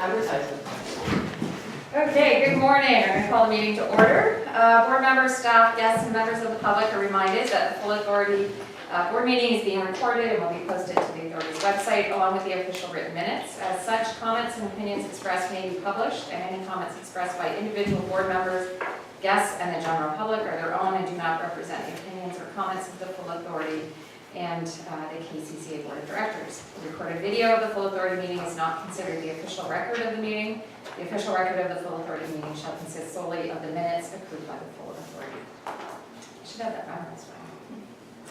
Advertisement. Okay, good morning. I'm going to call the meeting to order. Board members, staff, guests, and members of the public are reminded that the full authority board meeting is being recorded and will be posted to the authority's website along with the official written minutes. As such, comments and opinions expressed may be published, and any comments expressed by individual board members, guests, and the general public are their own and do not represent the opinions or comments of the full authority and the KCCA Board of Directors. The recorded video of the full authority meeting is not considered the official record of the meeting. The official record of the full authority meeting shall consist solely of the minutes approved by the full authority. I should have that memorized,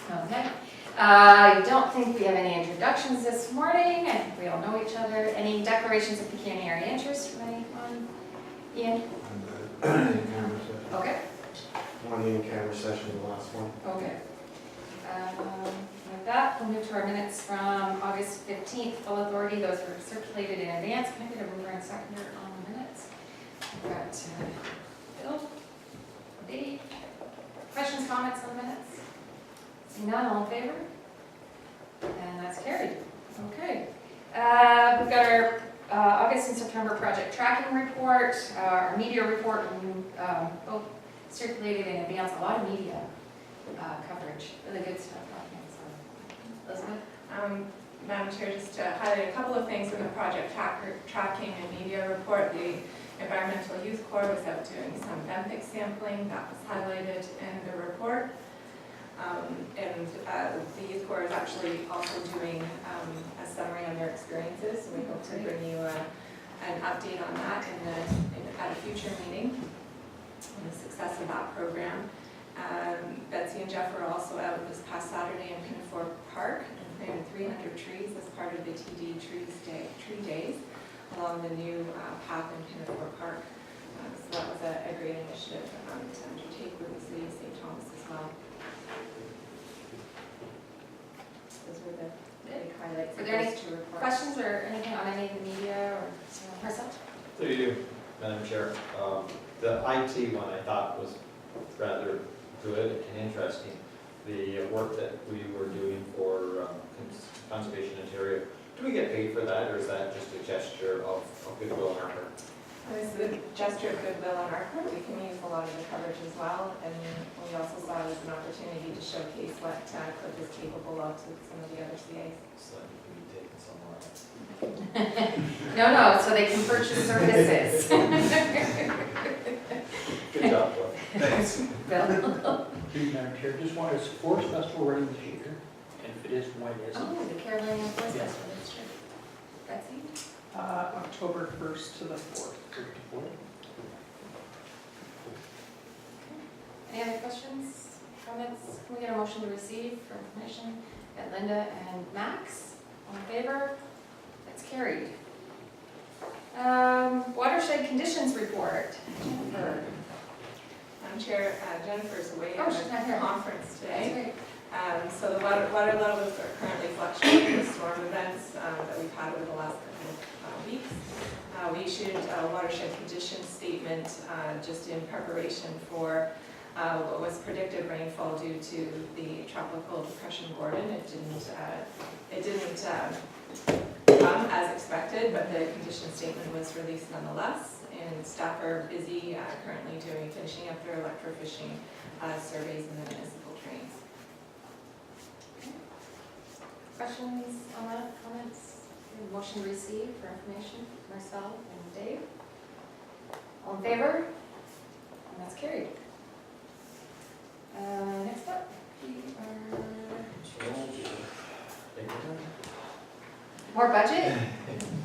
right? Okay. I don't think we have any introductions this morning. I think we all know each other. Any declarations of pecuniary interest from anyone? Ian? In-camera session. Okay. One in-camera session, the last one. Okay. With that, we'll move to our minutes from August 15th, full authority. Those were circulated in advance. Can I get a mover and seconder on the minutes? We've got Bill, Dave. Questions, comments on the minutes? Seeing none, all in favor? And that's carried. Okay. We've got our August and September project tracking report, our media report, and both circulated in advance. A lot of media coverage, really good stuff. Elizabeth? Madam Chair, just to highlight a couple of things in the project tracking and media report. The Environmental Youth Corps was out doing some benthic sampling. That was highlighted in the report. The Youth Corps is actually also doing a summary on their experiences. So we hope to bring you an update on that at a future meeting on the success of that program. Betsy and Jeff were also out this past Saturday in Pinafore Park and planted 300 trees as part of the TD Tree Days along the new path in Pinafore Park. So that was a great initiative to undertake with the City of St. Thomas as well. Those were the big highlights. Are there any of those two reports. Questions or anything on any of the media or Marcel? There you do, Madam Chair. The IT one I thought was rather good and interesting. The work that we were doing for Conservation Ontario. Do we get paid for that, or is that just a gesture of goodwill on our part? This is a gesture of goodwill on our part. We can use a lot of the coverage as well, and we also saw it as an opportunity to showcase what Cliff is capable of to some of the other CAs. So that we can be taken somewhere else. No, so they can purchase services. Good job, Cliff. Thanks. Bill? Madam Chair, just wanted to Forest Festival running this year, and if it is, when is it? Oh, the Carolina Forest Festival, that's true. Betsy? October 1st to the 4th. Any other questions, comments? Can we get a motion to receive for information at Linda and Max? All in favor? That's carried. Watershed conditions report. Jennifer. Madam Chair, Jennifer's away Oh, at she's not a here. conference today. That's So the water levels are currently fluctuating with storm events that we've had over the last couple of weeks. We issued a watershed condition statement just in preparation for what was predicted rainfall due to the tropical depression Gordon. It didn't come as expected, but the condition statement was released nonetheless. And staff are busy currently finishing up their electrofishing surveys in the municipal trains. Questions on that, comments? Motion received for information, Marcel and Dave. All in favor? And that's carried. Next up, more budget?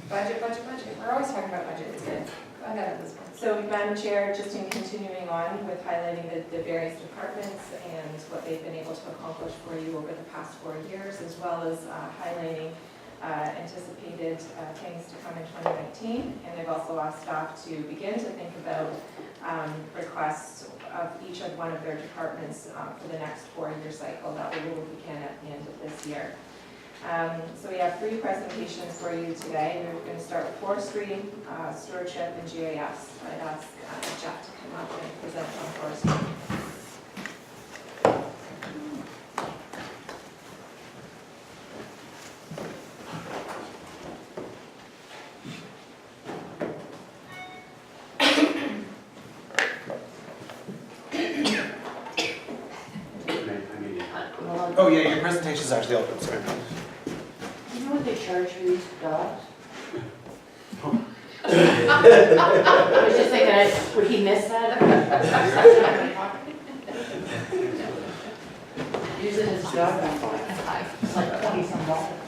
Budget. We're always talking about budget, it's good. Go ahead, Elizabeth. So, Madam Chair, just in continuing on with highlighting the various departments and what they've been able to accomplish for you over the past 4 years, as well as highlighting anticipated things to come in 2019. And they've also asked staff to begin to think about requests of each of one of their departments for the next 4-year cycle that will begin at the end of this year. So we have 3 presentations for you today. We're going to start with forestry, stewardship, and GIS. I'd ask Jeff to come up and present on forestry. Oh, yeah, your presentation's actually open, sorry. You know what they charge for these dogs? I was just thinking, would he miss that? Using his dog on it's like 20-some dollars.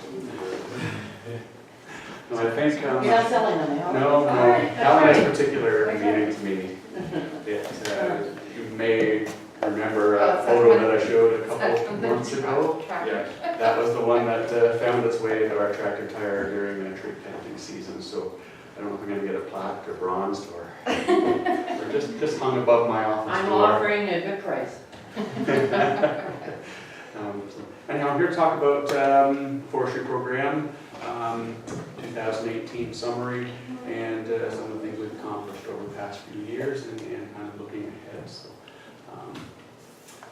No, I think, You're not selling them, are you? no, All right, that one all is right. particular Okay. meaning to me. You may remember a photo that I showed a couple months ago. Yeah, that was the one that found its way into our tractor tire during the tree planting season, so I don't know if I'm gonna get a plaque or bronzed or just hung above my office I'm door. offering a good price. So anyhow, I'm here to talk about forestry program, 2018 summary, and some of the things we've accomplished over the past few years, and kind of looking ahead. So,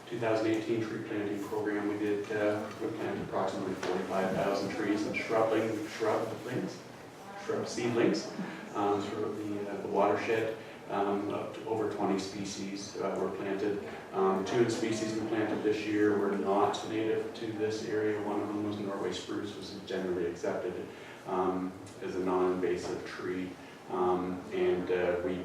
2018 tree planting program, we planted approximately 45,000 trees and shrub seedlings through the watershed. Up to over 20 species were planted. 2 of the species we planted this year were not native to this area. One of them was Norway spruce, which is generally accepted as a non-invasive tree, and we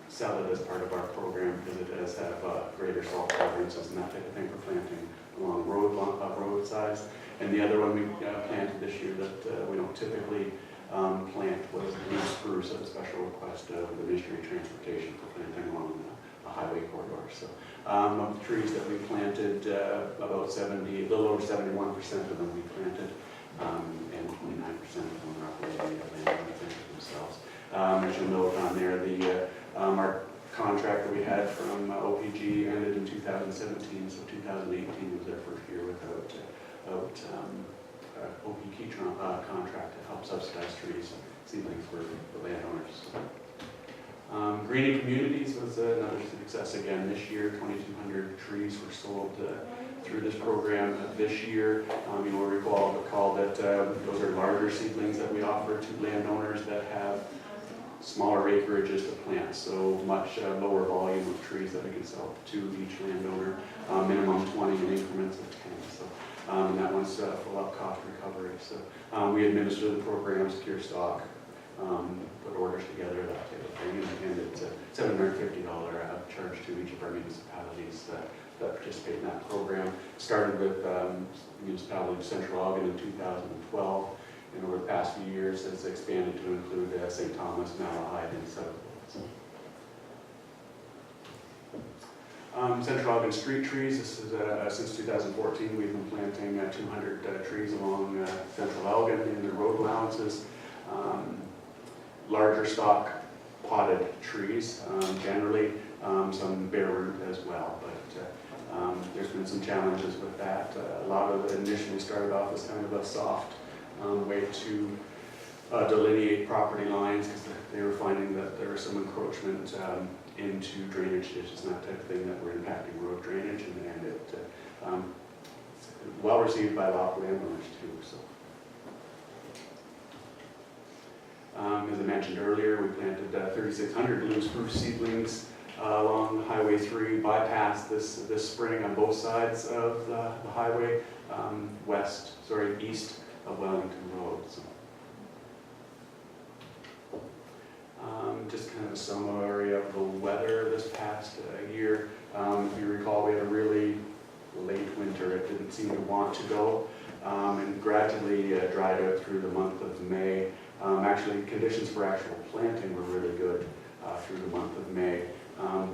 sell it as part of our program because it does have greater salt tolerances and that type of thing for planting along roadsides. And the other one we planted this year that we don't typically plant was blue spruce at a special request of the Ministry of Transportation for planting along the highway corridor. So of the trees that we planted, about 70, a little over 71% of them we planted, and 29% of them are operating themselves. As you'll note on there, our contract that we had from OPG ended in 2017, so 2018 was our first year without OPG contract to help subsidize trees, seedlings for landowners. Greening communities was another success again this year. 2,200 trees were sold through this program this year. You will recall that those are larger seedlings that we offer to landowners that have smaller acreages to plant, so much lower volume of trees that we can sell to each landowner, minimum 20 in increments of 10. So, and that one's full up cost recovery. So we administer the program, secure stock, put orders together, that type of thing, and it's a $750 charge to each of our municipalities that participate in that program. Started with municipality of Central Ogden in 2012. And over the past few years, it's expanded to include St. Thomas, Malahide, and South. Central Ogden street trees. This is since 2014, we've been planting 200 trees along Central Ogden in the road allowances. Larger stock potted trees, generally some bare root as well, but there's been some challenges with that. A lot of it initially started off as kind of a soft way to delineate property lines because they were finding that there was some encroachment into drainage ditches and that type of thing that were impacting road drainage, and it well received by local landowners too. So, as I mentioned earlier, we planted 3,600 blue spruce seedlings along Highway 3 bypass this spring on both sides of the highway, east of Wellington Road. So, just kind of a summary of the weather this past year. If you recall, we had a really late winter. It didn't seem to want to go, and gradually dried out through the month of May. Actually, conditions for actual planting were really good through the month of May,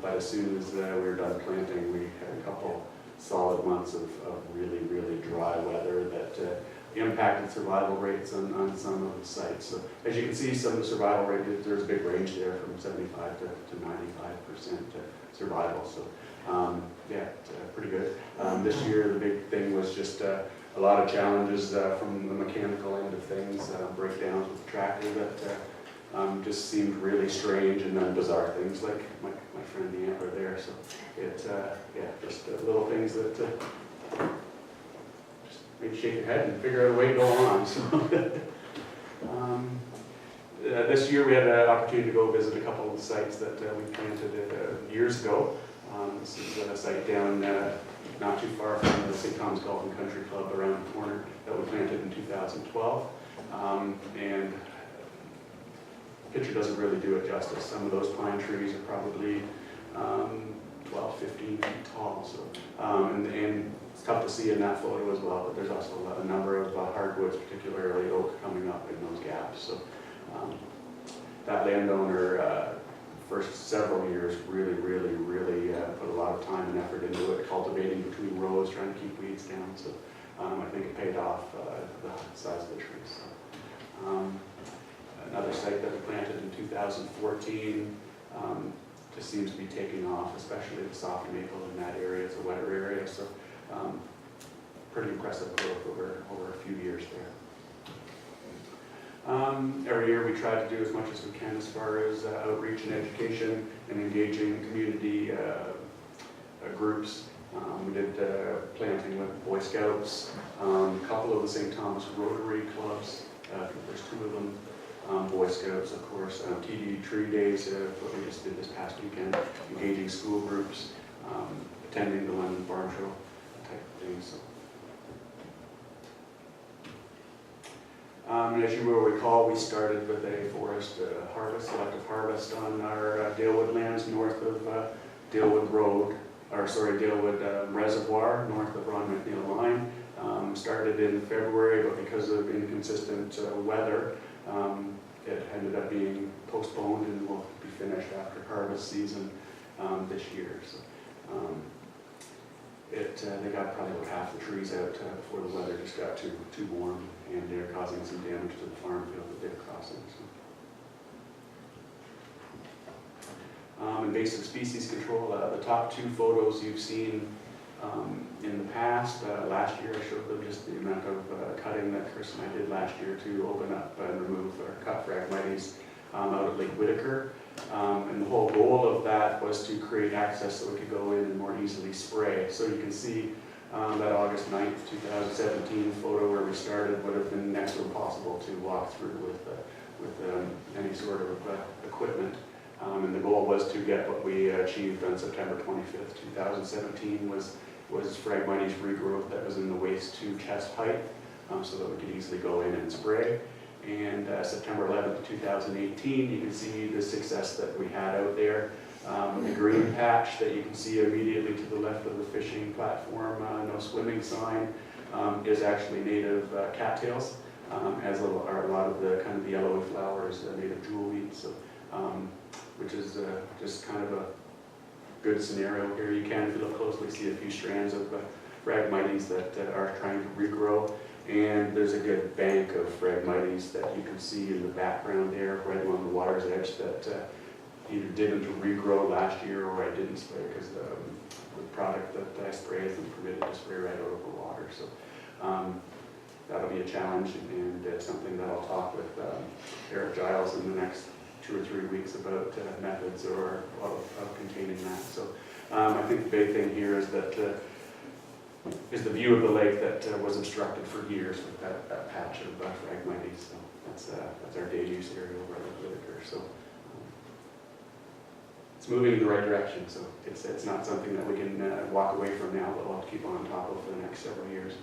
but as soon as we were done planting, we had a couple solid months of really, really dry weather that impacted survival rates on some of the sites. So as you can see, some of the survival rate, there's a big range there from 75 to 95% survival. So yeah, pretty good. This year, the big thing was just a lot of challenges from the mechanical end of things, breakdowns with the tractor that just seemed really strange, and then bizarre things like my friend the antler there. So it, yeah, just little things that maybe shake your head and figure out a way to go on. So, this year we had an opportunity to go visit a couple of the sites that we planted years ago. This is a site down not too far from the St. Thomas Golf and Country Club around the corner that we planted in 2012. And picture doesn't really do it justice. Some of those pine trees are probably 12, 15 feet tall. So, and it's tough to see in that photo as well, but there's also a number of hardwoods, particularly oak, coming up in those gaps. So that landowner, first several years, really put a lot of time and effort into it, cultivating between rows, trying to keep weeds down. So I think it paid off the size of the trees. So, another site that we planted in 2014 just seems to be taking off, especially the soft maple in that area. It's a wetter area, so pretty impressive growth over a few years there. Every year we try to do as much as we can as far as outreach and education and engaging community groups. We did planting with Boy Scouts, a couple of the St. Thomas Rotary clubs, there's 2 of them. Boy Scouts, of course, TD Tree Days, what we just did this past weekend, engaging school groups, attending the London Farm Show, type of things. As you will recall, we started with a forest harvest, selective harvest on our Dalewood lands north of Dalewood Road, Dalewood Reservoir, north of Ron McNeil Line. Started in February, but because of inconsistent weather, it ended up being postponed and will be finished after harvest season this year. So, they got probably about half the trees out before the weather just got too warm, and they're causing some damage to the farm field that they're crossing. So. Invasive species control, the top 2 photos you've seen in the past. Last year I showed them just the amount of cutting that Chris and I did last year to open up and remove or cut Phragmites out of Lake Whitaker. And the whole goal of that was to create access so we could go in and more easily spray. So you can see that August 9th, 2017 photo where we started would have been next to impossible to walk through with any sort of equipment. And the goal was to get what we achieved on September 25th, 2017 was Phragmites regrowth that was in the waist to chest height, so that we could easily go in and spray. And September 11th, 2018, you can see the success that we had out there. The green patch that you can see immediately to the left of the fishing platform, no swimming sign, is actually native cattails, as are a lot of the kind of the yellowy flowers, native jewelweed. So, which is just kind of a good scenario here. You can, if you look closely, see a few strands of Phragmites that are trying to regrow. And there's a good bank of Phragmites that you can see in the background there, right along the water's edge, that either didn't regrow last year or I didn't spray because the product that I spray isn't permitted to spray right over the water. So that'll be a challenge, and it's something that I'll talk with Eric Giles in the next 2 or 3 weeks about methods of containing that. So I think the big thing here is that is the view of the lake that was obstructed for years with that patch of Phragmites. So that's our day use area over at Lake Whitaker. So it's moving in the right direction. So it's not something that we can walk away from now, but we'll have to keep on top of for the next several years.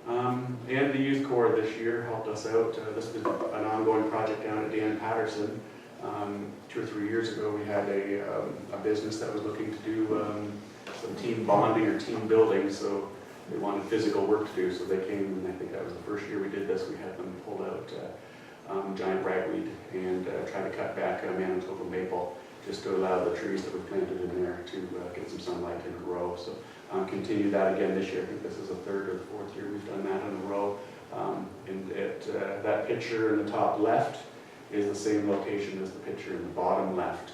And the Youth Corps this year helped us out. This was an ongoing project down at Dan Patterson. 2 or 3 years ago, we had a business that was looking to do some team bonding or team building, so they wanted physical work to do. So they came, and I think that was the first year we did this. We had them pull out giant ragweed and try to cut back Manitoba maple just to allow the trees that we planted in there to get some sunlight and grow. So continue that again this year. I think this is the 3rd or the 4th year we've done that in a row. And that picture in the top left is the same location as the picture in the bottom left.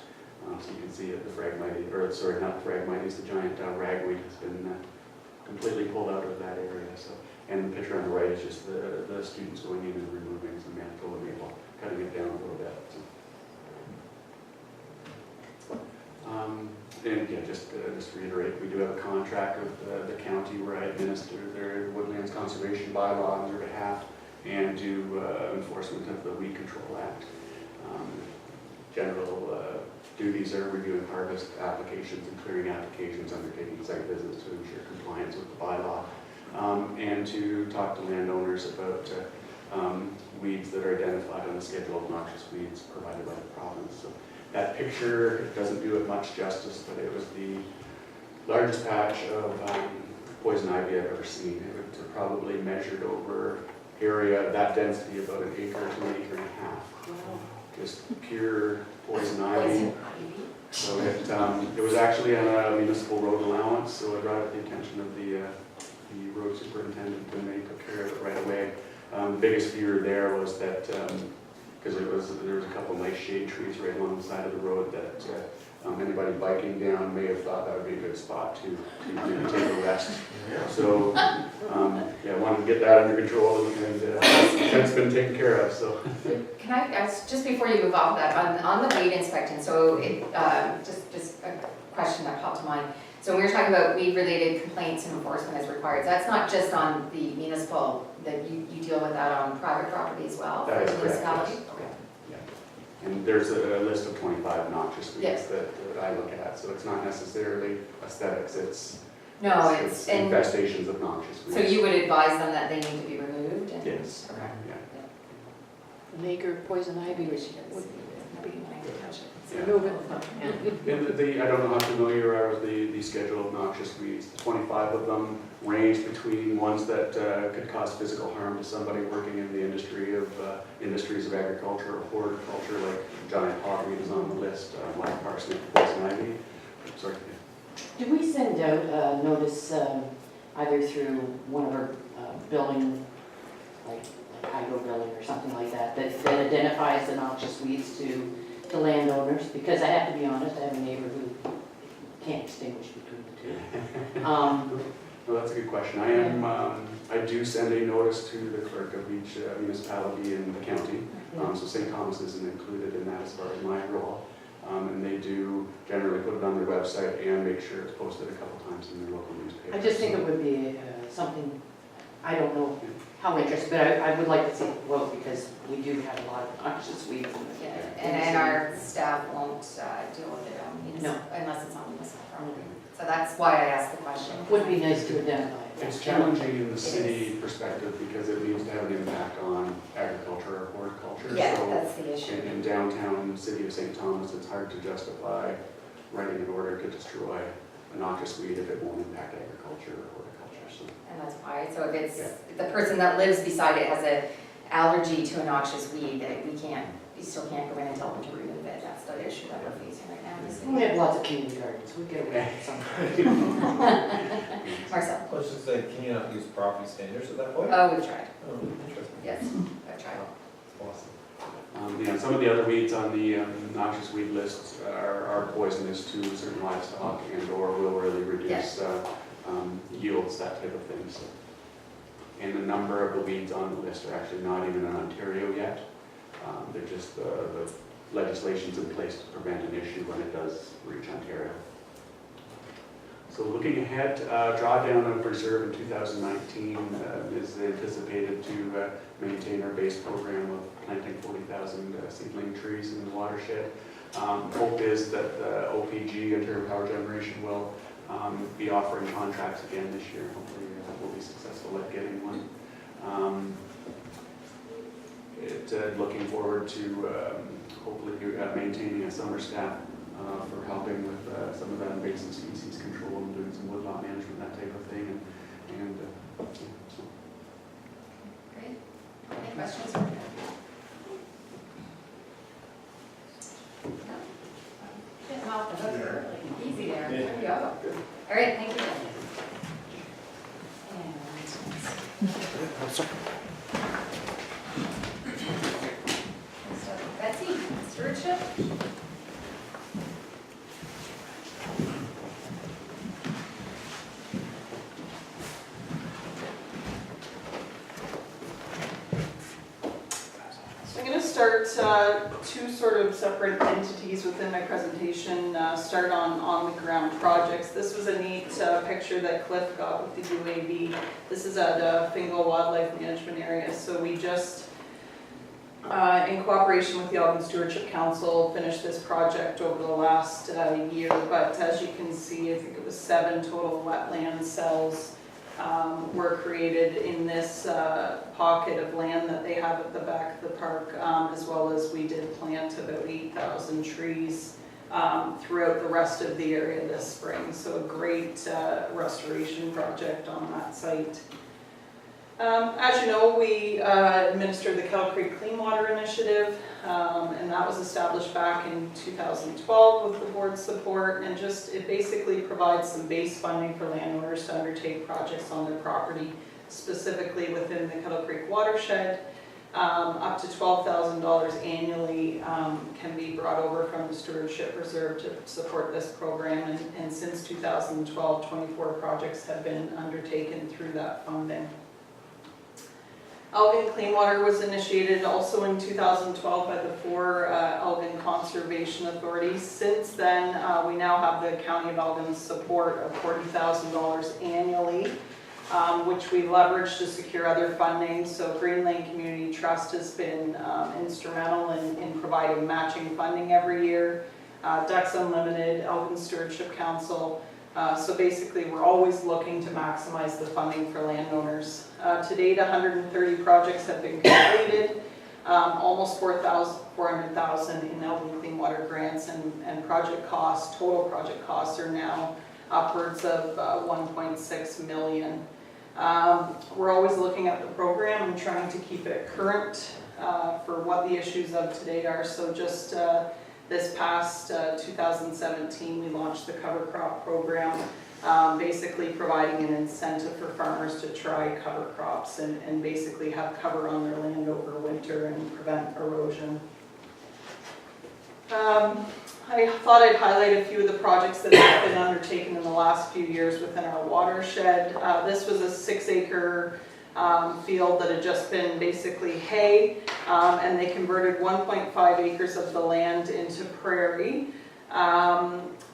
So you can see it, the Phragmites, or sorry, not the Phragmites, the giant ragweed has been completely pulled out of that area. So, and the picture on the right is just the students going in and removing some Manitoba maple, cutting it down a little bit. So. And yeah, just to reiterate, we do have a contract with the county where I administer their Woodlands Conservation Bylaw on their behalf and do enforcement of the Weed Control Act. general duties are reviewing harvest applications and clearing applications, undertaking site visits to ensure compliance with the bylaw, and to talk to landowners about weeds that are identified on the schedule of noxious weeds provided by the province. So that picture doesn't do it much justice, but it was the largest patch of poison ivy I've ever seen. It was probably measured over area of that density about an acre to an acre and a half. Just pure poison ivy. So it was actually on a municipal road allowance, so I brought it to the attention of the road superintendent, and they took care of it right away. The biggest fear there was that, because there was a couple nice shade trees right along the side of the road that anybody biking down may have thought that would be a good spot to maybe take a rest. So, yeah, I wanted to get that under control, and that's been taken care of, so. Can I ask, just before you move off that, on the weed inspection, so it, just a question that popped to mind. So when we were talking about weed-related complaints and enforcement as required, that's not just on the municipal, that you deal with that on private property as well? That is for the correct, municipality? yes. Okay. And there's a list of 25 noxious weeds Yes. that I look at, so it's not necessarily aesthetics, No, it's and infestations of noxious weeds. so you would advise them that they need to be removed? And, Yes. Okay. Yeah. An acre of poison ivy, which would be Yeah. remove it. And I don't know how familiar you are with the schedule of noxious weeds. The 25 of them range between ones that could cause physical harm to somebody working in the industries of agriculture or horticulture, like giant hogweed is on the list, white parsnip, poison ivy. Sorry. Did we send out a notice either through one of our building, like hydro building or something like that, that identifies the noxious weeds to landowners? Because I have to be honest, I have a neighbor who can't distinguish between the two. Well, that's a good question. I do send a notice to the clerk of each municipality in the county. So St. Thomas isn't included in that as far as my role. And they do generally put it on their website and make sure it's posted a couple times in their local newspaper. I just think it would be something, I don't know how interested, but I would like to see it go because we do have a lot of noxious weeds in the Yeah, and our staff won't deal with it No. unless it's on municipal property. So that's why I asked the question. Would be nice to identify it. It's challenging in the city perspective because it needs to have an impact on agriculture or horticulture. Yeah, So that's the issue. in downtown city of St. Thomas, it's hard to justify writing an order to destroy a noxious weed if it won't impact agriculture or horticulture. So And that's why, so if it's, if the person that lives beside it has an allergy to a noxious weed, that we still can't go in and tell them to remove it. That's the issue that we're facing right now in the city. We have lots of community gardens, we get away with some. Marcel? I was just saying, can you not use property standards at that point? Oh, we've tried. Oh, interesting. Yes, I've tried. Awesome. some of the other weeds on the noxious weed list are poisonous to certain livestock and or will really reduce yields, that type of thing. So, and a number of the weeds on the list are actually not even in Ontario yet. They're just the legislation's in place to prevent an issue when it does reach Ontario. So looking ahead, drawdown of reserve in 2019 is anticipated to maintain our base program of planting 40,000 seedling trees in the watershed. Hope is that the OPG, Ontario Power Generation, will be offering contracts again this year. Hopefully we'll be successful at getting one. Looking forward to hopefully maintaining a summer staff for helping with some of that invasive species control and doing some woodlot management, that type of thing. And so. Great. Any questions? No? Getting off the hook early. Easy there. There we go. All right, thank you. I'm sorry. And Betsy, stewardship? So I'm going to start two sort of separate entities within my presentation, start on the ground projects. This was a neat picture that Cliff got with the UAV. This is at Fingal Wildlife Management Area. So we just in cooperation with the Alvin Stewardship Council, finished this project over the last year. But as you can see, I think it was 7 total wetland cells were created in this pocket of land that they have at the back of the park, as well as we did plant about 8,000 trees throughout the rest of the area this spring. So a great restoration project on that site. As you know, we administer the Kettle Creek Clean Water Initiative, and that was established back in 2012 with the board's support, and it basically provides some base funding for landowners to undertake projects on their property, specifically within the Kettle Creek watershed. Up to $12,000 annually can be brought over from the Stewardship Reserve to support this program, and since 2012, 24 projects have been undertaken through that funding. Alvin Clean Water was initiated also in 2012 by the 4 Alvin Conservation Authorities. Since then, we now have the County of Alvin's support of $40,000 annually, which we leveraged to secure other funding. So Green Lane Community Trust has been instrumental in providing matching funding every year. Ducks Unlimited, Alvin Stewardship Council. So basically, we're always looking to maximize the funding for landowners. To date, 130 projects have been completed, almost $400,000 in Alvin Clean Water grants, and project costs, total project costs are now upwards of $1.6 million. We're always looking at the program and trying to keep it current for what the issues of today are. So just this past 2017, we launched the cover crop program, basically providing an incentive for farmers to try cover crops and basically have cover on their land over winter and prevent erosion. I thought I'd highlight a few of the projects that have been undertaken in the last few years within our watershed. This was a 6-acre field that had just been basically hay, and they converted 1.5 acres of the land into prairie.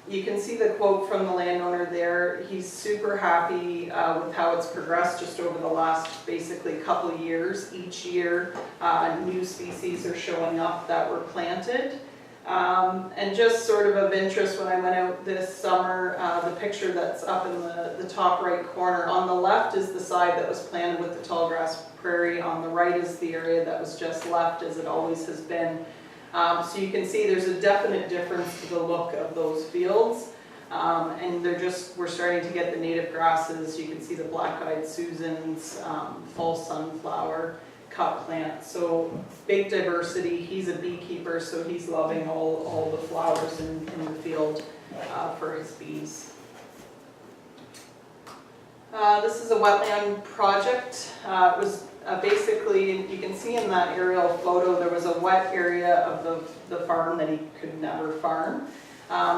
You can see the quote from the landowner there. He's super happy with how it's progressed just over the last basically couple of years. Each year, new species are showing up that were planted. And just sort of interest, when I went out this summer, the picture that's up in the top right corner, on the left is the side that was planted with the tall grass prairie, on the right is the area that was just left as it always has been. So you can see there's a definite difference to the look of those fields, and we're starting to get the native grasses. You can see the black-eyed Susans, fall sunflower, cut plant. So big diversity. He's a beekeeper, so he's loving all the flowers in the field for his bees. This is a wetland project. It was basically, you can see in that aerial photo, there was a wet area of the farm that he could never farm.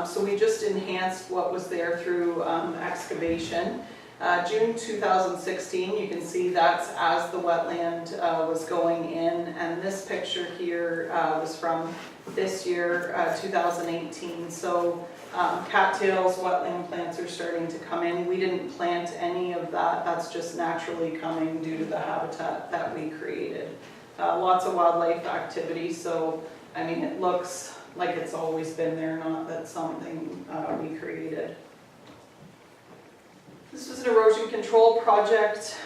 So we just enhanced what was there through excavation. June 2016, you can see that's as the wetland was going in, and this picture here was from this year, 2018. So cattails, wetland plants are starting to come in. We didn't plant any of that. That's just naturally coming due to the habitat that we created. Lots of wildlife activity, so I mean, it looks like it's always been there, not that something we created. This was an erosion control project.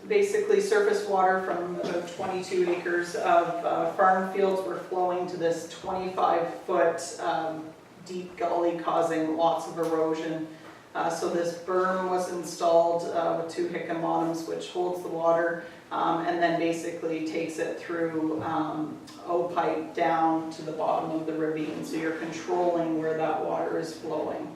Basically, surface water from about 22 acres of farm fields were flowing to this 25-foot deep gully, causing lots of erosion. So this berm was installed with 2 Hickam which holds the water, and then basically takes it through O-pipe down to the bottom of the ravine. So you're controlling where that water is flowing.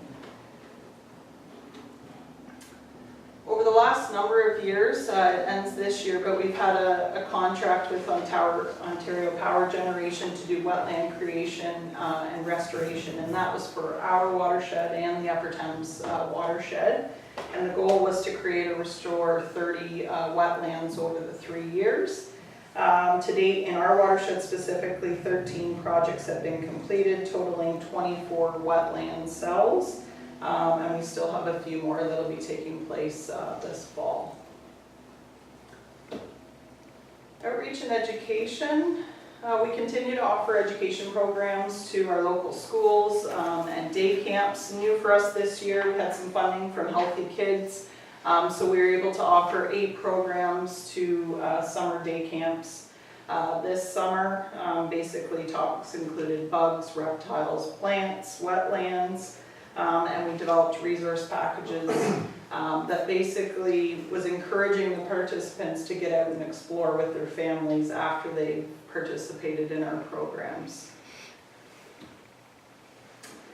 Over the last number of years, it ends this year, but we've had a contract with Ontario Power Generation to do wetland creation and restoration, and that was for our watershed and the Upper Thames watershed. And the goal was to create or restore 30 wetlands over the 3 years. To date, in our watershed specifically, 13 projects have been completed, totaling 24 wetland cells. And we still have a few more that will be taking place this fall. Outreach and education. We continue to offer education programs to our local schools and day camps. New for us this year, we had some funding from Healthy Kids. So we were able to offer 8 programs to summer day camps this summer. Basically topics included bugs, reptiles, plants, wetlands, and we developed resource packages that basically was encouraging the participants to get out and explore with their families after they participated in our programs.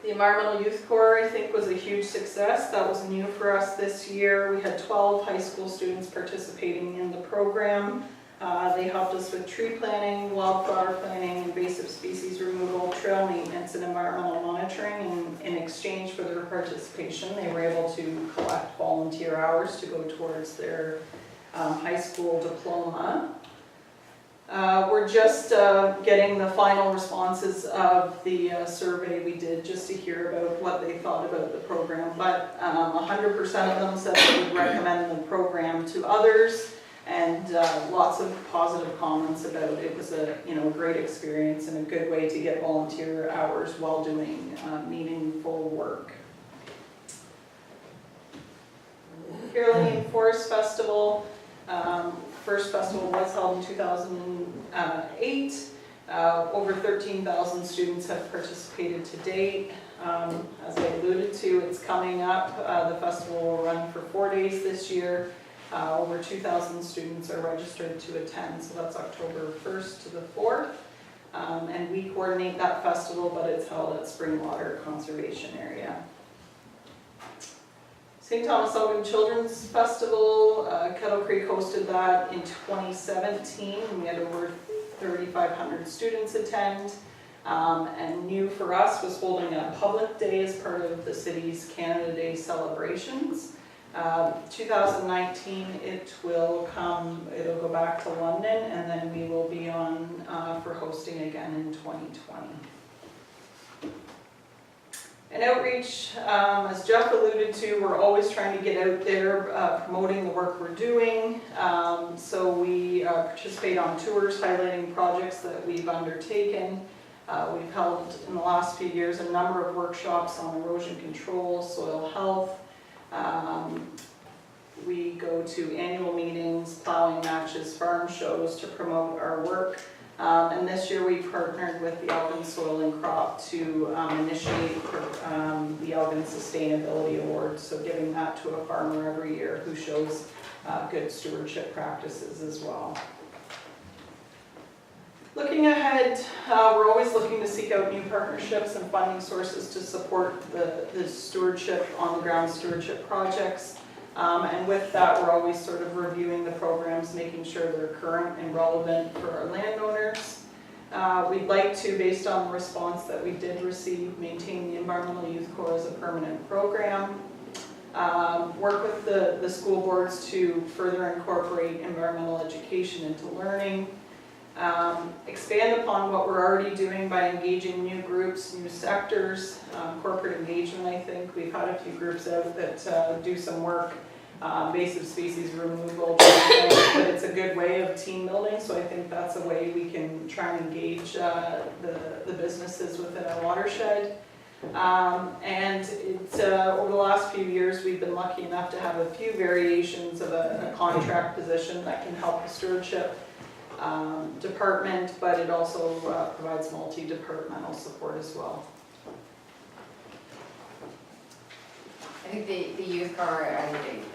The Environmental Youth Corps, I think, was a huge success. That was new for us this year. We had 12 high school students participating in the program. They helped us with tree planting, wildflower planting, invasive species removal, trail maintenance, and environmental monitoring. And in exchange for their participation, they were able to collect volunteer hours to go towards their high school diploma. We're just getting the final responses of the survey we did just to hear about what they thought about the program. But 100% of them said they would recommend the program to others, and lots of positive comments about it. It was a great experience and a good way to get volunteer hours while doing meaningful work. Carolinian Forest Festival. First festival was held in 2008. Over 13,000 students have participated to date. As I alluded to, it's coming up. The festival will run for 4 days this year. Over 2,000 students are registered to attend, so that's October 1st to the 4th. And we coordinate that festival, but it's held at Springwater Conservation Area. St. Thomas Elgin Children's Festival, Kettle Creek hosted that in 2017. We had over 3,500 students attend. And new for us was holding a public day as part of the city's Canada Day celebrations. 2019 it'll go back to London, and then we will be on for hosting again in 2020. And outreach, as Jeff alluded to, we're always trying to get out there promoting the work we're doing. So we participate on tours highlighting projects that we've undertaken. We've held in the last few years a number of workshops on erosion control, soil health. We go to annual meetings, plowing matches, farm shows to promote our work. And this year we partnered with the Elgin Soil and Crop to initiate the Elgin Sustainability Award, so giving that to a farmer every year who shows good stewardship practices as well. Looking ahead, we're always looking to seek out new partnerships and funding sources to support the stewardship, on-the-ground stewardship projects. And with that, we're always sort of reviewing the programs, making sure they're current and relevant for our landowners. We'd like to, based on the response that we did receive, maintain the Environmental Youth Corps as a permanent program. Work with the school boards to further incorporate environmental education into learning. Expand upon what we're already doing by engaging new groups, new sectors, corporate engagement. I think we've had a few groups out that do some work, invasive species removal, but it's a good way of team building, so I think that's a way we can try and engage the businesses within our watershed. And over the last few years, we've been lucky enough to have a few variations of a contract position that can help the stewardship department, but it also provides multi-departmental support as well. I think the youth corps, I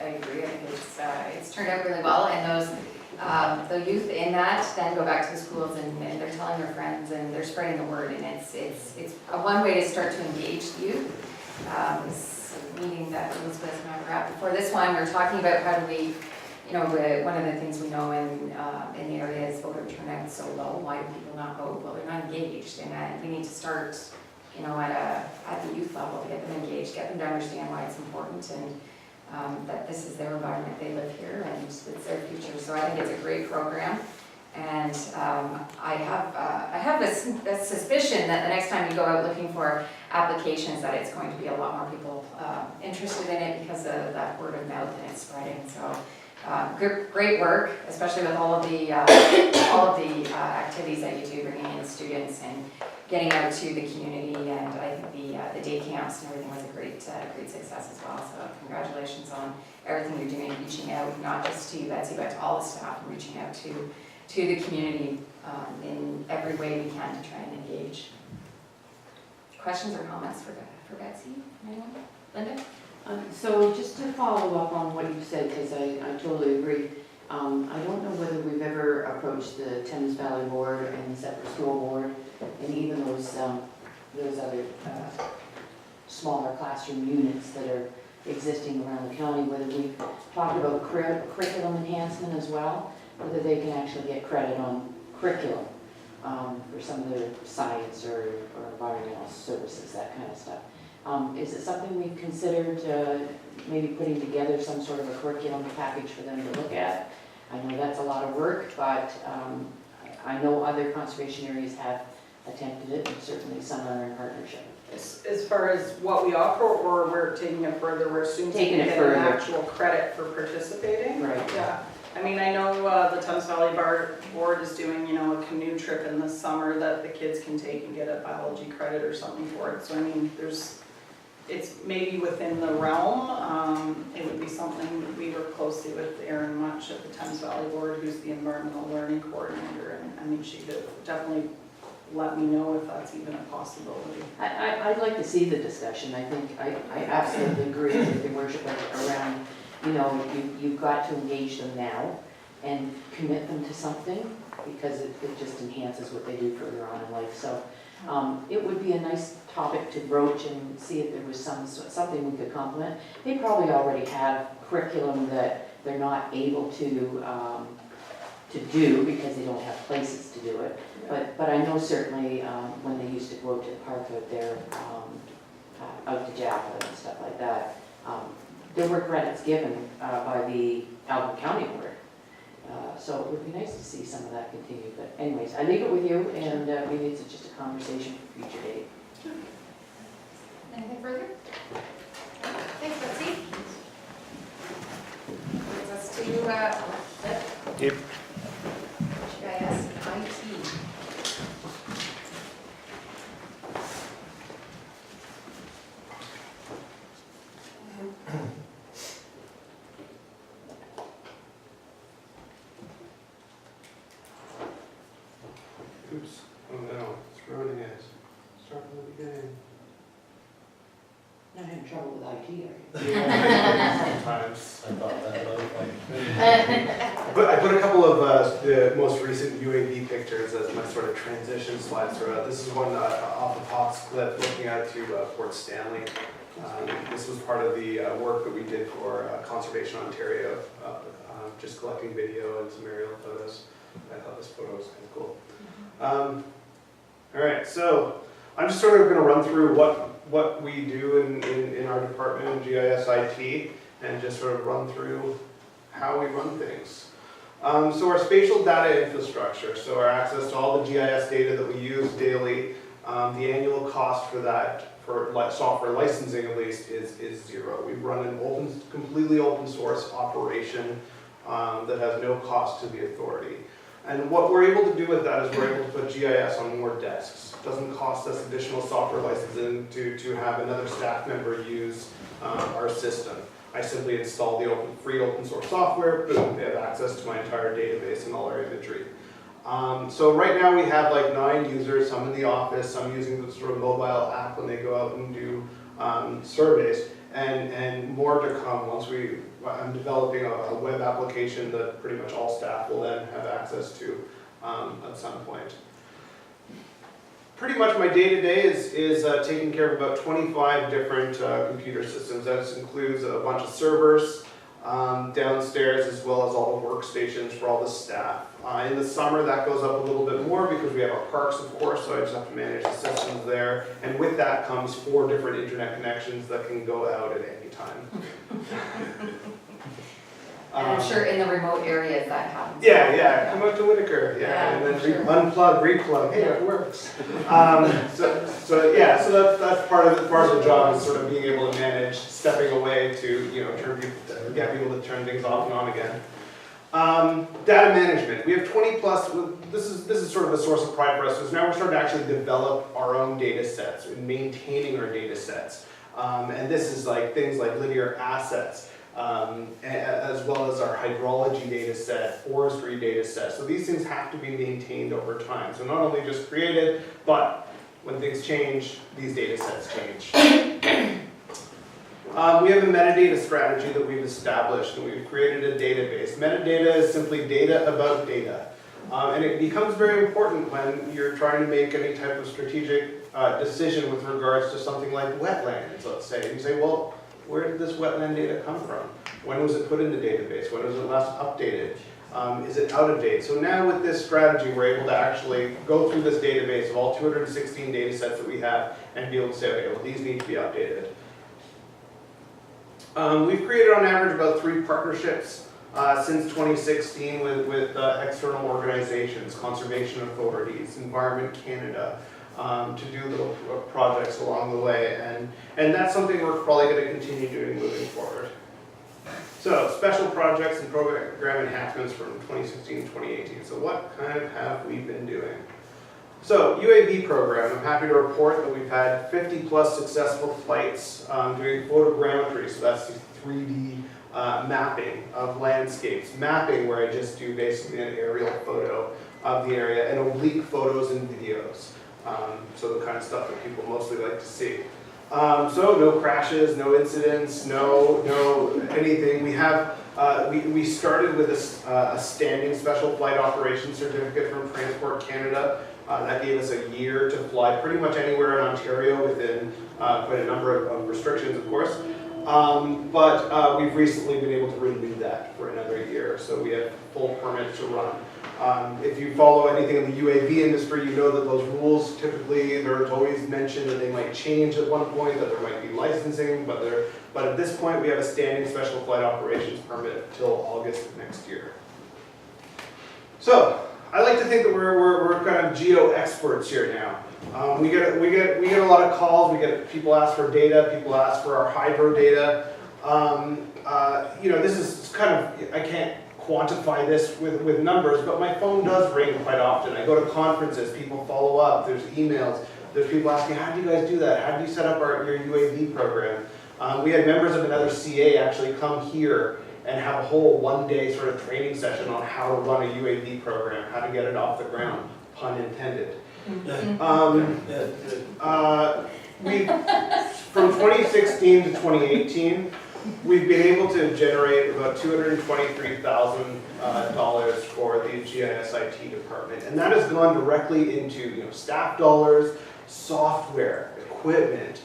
agree. I think it's turned out really well, and the youth in that then go back to the schools and they're telling their friends and they're spreading the word, and it's a one way to start to engage the youth. This meeting that Elizabeth and I were at before this one, we were talking about how do we, one of the things we know in the area is voter turnout is so low. Why do people not vote? Well, they're not engaged, and we need to start, at the youth level to get them engaged, get them to understand why it's important, and that this is their environment, they live here, and it's their future. So I think it's a great program, and I have a suspicion that the next time you go out looking for applications, that it's going to be a lot more people interested in it because of that word of mouth and it's spreading. So Great work, especially with all of the activities that you do, bringing in students and getting out to the community. And I think the day camps and everything was a great success as well. So congratulations on everything you're doing, reaching out not just to Betsy but to all the staff, and reaching out to the community in every way we can to try and engage. Questions or comments for Betsy? Anyone? Linda? So just to follow up on what you said, because I totally agree. I don't know whether we've ever approached the Thames Valley Board and the Separate School Board, and even those other smaller classroom units that are existing around the county, whether we've talked about curriculum enhancement as well, whether they can actually get credit on curriculum for some of their science or environmental services, that kind of stuff. Is it something we've considered maybe putting together some sort of a curriculum package for them to look at? I know that's a lot of work, but I know other conservation areas have attempted it, and certainly some are in partnership. As far as what we offer, or we're taking it further, we're assuming Taking it getting further. actual credit for participating? Right. Yeah, I mean, I know the Thames Valley Board is doing, a canoe trip in the summer that the kids can take and get a biology credit or something for it. So I mean, it's maybe within the realm. It would be something, we work closely with Erin Much at the Thames Valley Board, who's the environmental learning coordinator, and I mean, she could definitely let me know if that's even a possibility. I'd like to see the discussion. I think, I absolutely agree with your worship around, you've got to engage them now and commit them to something, because it just enhances what they do further on in life. So it would be a nice topic to broach and see if there was something we could complement. They probably already have curriculum that they're not able to do because they don't have places to do it. But I know certainly when they used to go to the park out there, out to Jaffa and stuff like that, there were credits given by the Albert County Board. So it would be nice to see some of that continue. But anyways, I leave it with you, and maybe it's just a conversation for future date. Anything further? Thanks, Betsy. Brings us to Yep. GIS IT. Oops, oh no, it's ruining it. Start from the beginning. Not having trouble with IT, are you? Sometimes. I thought that was like. But I put a couple of the most recent UAV pictures as my sort of transition slides throughout. This is one off of Hawks Cliff looking out to Port Stanley. This was part of the work that we did for Conservation Ontario, just collecting video and some aerial photos. I thought this photo was kind of cool. All right, so I'm just sort of going to run through what we do in our department in GIS IT, and just sort of run through how we run things. So our spatial data infrastructure, so our access to all the GIS data that we use daily, the annual cost for that, for software licensing at least, is zero. We run an completely open source operation that has no cost to the authority. And what we're able to do with that is we're able to put GIS on more desks. It doesn't cost us additional software licensing to have another staff member use our system. I simply install the free open source software, boom, they have access to my entire database and all our imagery. So right now we have like 9 users, some in the office, some using the sort of mobile app when they go out and do surveys, and more to come once I'm developing a web application that pretty much all staff will then have access to at some point. Pretty much my day-to-day is taking care of about 25 different computer systems. That includes a bunch of servers downstairs, as well as all the workstations for all the staff. In the summer that goes up a little bit more because we have our parks, of course, so I just have to manage the systems there. And with that comes 4 different internet connections that can go out at any time. And I'm sure in the remote areas that happens. Yeah, come out to Whitaker, Yeah, and then sure. unplug, replug, hey, it works. So that's part of the job, is sort of being able to manage, stepping away to get people to turn things off and on again. Data management. We have 20 plus. This is sort of a source of pride for us. Because now we're starting to actually develop our own data sets and maintaining our data sets. And this is like things like linear assets, as well as our hydrology data set, forestry data set. So these things have to be maintained over time. So not only just created, but when things change, these data sets change. We have a metadata strategy that we've established, and we've created a database. Metadata is simply data about data. And it becomes very important when you're trying to make any type of strategic decision with regards to something like wetlands, let's say. And you say, well, where did this wetland data come from? When was it put in the database? When was it last updated? Is it out of date? So now with this strategy, we're able to actually go through this database of all 216 data sets that we have and be able to say, okay, well, these need to be updated. We've created on average about 3 partnerships since 2016 with external organizations, conservation authorities, Environment Canada, to do little projects along the way. And that's something we're probably going to continue doing moving forward. So special projects and program enhancements from 2016 to 2018. So what kind of have we been doing? So UAV program, I'm happy to report that we've had 50 plus successful flights doing photogrammetry, so that's the 3D mapping of landscapes. Mapping, where I just do basically an aerial photo of the area, and oblique photos and videos. So the kind of stuff that people mostly like to see. So no crashes, no incidents, no anything. We have we started with a standing special flight operations certificate from Transport Canada. That gave us a year to fly pretty much anywhere in Ontario within quite a number of restrictions, of course. But we've recently been able to renew that for another year, so we have full permit to run. If you follow anything in the UAV industry, you know that those rules, typically, there's always mention that they might change at one point, that there might be licensing, but at this point, we have a standing special flight operations permit till August of next year. So, I like to think that we're kind of geo experts here now. We get a lot of calls. We get people ask for data. People ask for our hydro data. You know, this is kind of, I can't quantify this with numbers, but my phone does ring quite often. I go to conferences. People follow up. There's emails. There's people asking, how do you guys do that? How do you set up your UAV program? We had members of another CA actually come here and have a whole one-day sort of training session on how to run a UAV program, how to get it off the ground, pun intended. From 2016 to 2018, we've been able to generate about $223,000 for the GIS IT department, and that has gone directly into staff dollars, software, equipment.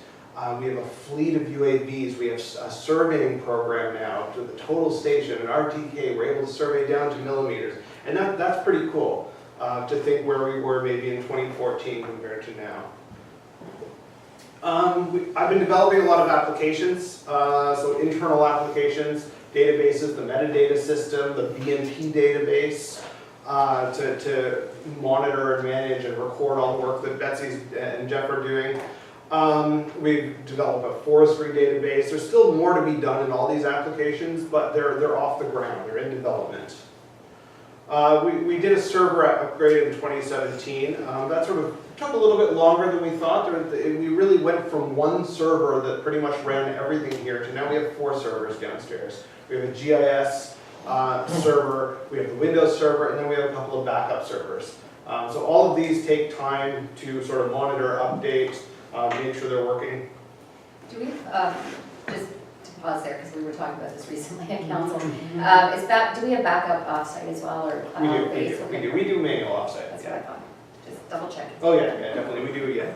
We have a fleet of UAVs. We have a surveying program now to the total station, an RTK. We're able to survey down to millimeters. And that's pretty cool to think where we were maybe in 2014 compared to now. I've been developing a lot of applications, so internal applications, databases, the metadata system, the BNP database, to monitor and manage and record all the work that Betsy and Jeff are doing. We've developed a forestry database. There's still more to be done in all these applications, but they're off the ground. They're in development. We did a server upgrade in 2017. That sort of took a little bit longer than we thought. We really went from one server that pretty much ran everything here to now we have 4 servers downstairs. We have a GIS server, we have the Windows server, and then we have a couple of backup servers. So all of these take time to sort of monitor, update, make sure they're working. Do we, just to pause there, because we were talking about this recently at council, do we have backup offsite as well, or? We do manual offsite. That's what I thought, just double check. Oh yeah, definitely, we do, yeah.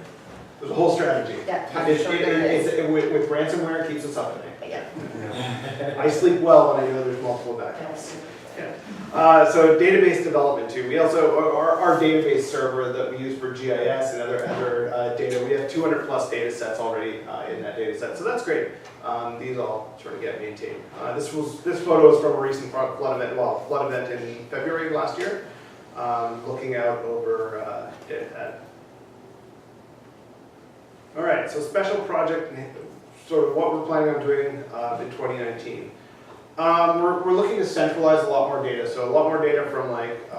There's a whole strategy. Yeah, I'm sure there is. With ransomware, it keeps us up at night. Yeah. I sleep well when I know there's multiple backups. So database development too. We also, our database server that we use for GIS and other data, we have 200 plus data sets already in that data set. So that's great. These all sort of get maintained. This photo is from a recent flood event in February of last year. Looking out over at. All right, so special project, sort of what we're planning on doing in 2019. We're looking to centralize a lot more data, so a lot more data from like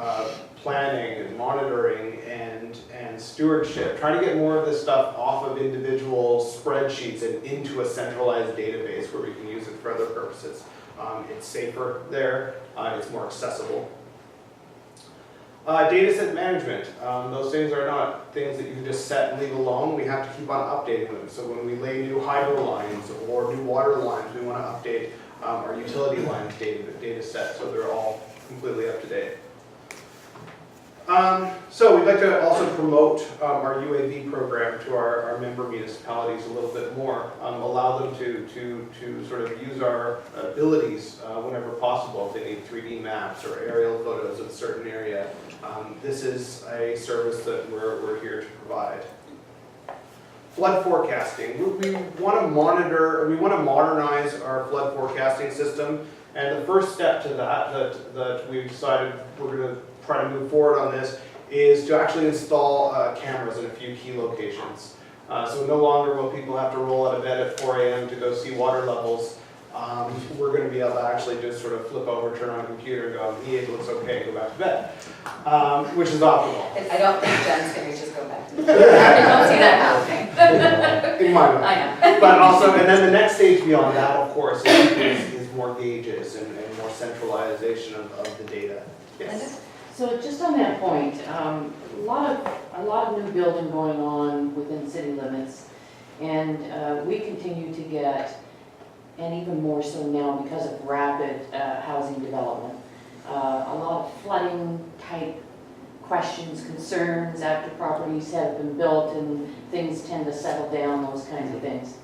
planning and monitoring and stewardship, trying to get more of this stuff off of individual spreadsheets and into a centralized database where we can use it for other purposes. It's safer there, it's more accessible. Data set management, those things are not things that you can just set and leave alone. We have to keep on updating them. So when we lay new hydro lines or new water lines, we want to update our utility lines data set so they're all completely up to date. So we'd like to also promote our UAV program to our member municipalities a little bit more, allow them to sort of use our abilities whenever possible. If they need 3D maps or aerial photos of a certain area, this is a service that we're here to provide. Flood forecasting. We want to monitor, we want to modernize our flood forecasting system, and the first step to that we've decided we're going to try to move forward on this is to actually install cameras in a few key locations. So no longer will people have to roll out of bed at 4 a.m. to go see water levels. We're going to be able to actually just sort of flip over, turn on a computer, and go, it looks okay, go back to bed, which is optimal. I don't think Jen's going to just go back to the I don't see that happening. In my mind. I know. But also, and then the next stage beyond that, of course, is more gauges and more centralization of the data. Yes. So just on that point, a lot of new building going on within city limits, and we continue to get, and even more so now because of rapid housing development, a lot of flooding type questions, concerns after properties have been built and things tend to settle down, those kinds of things.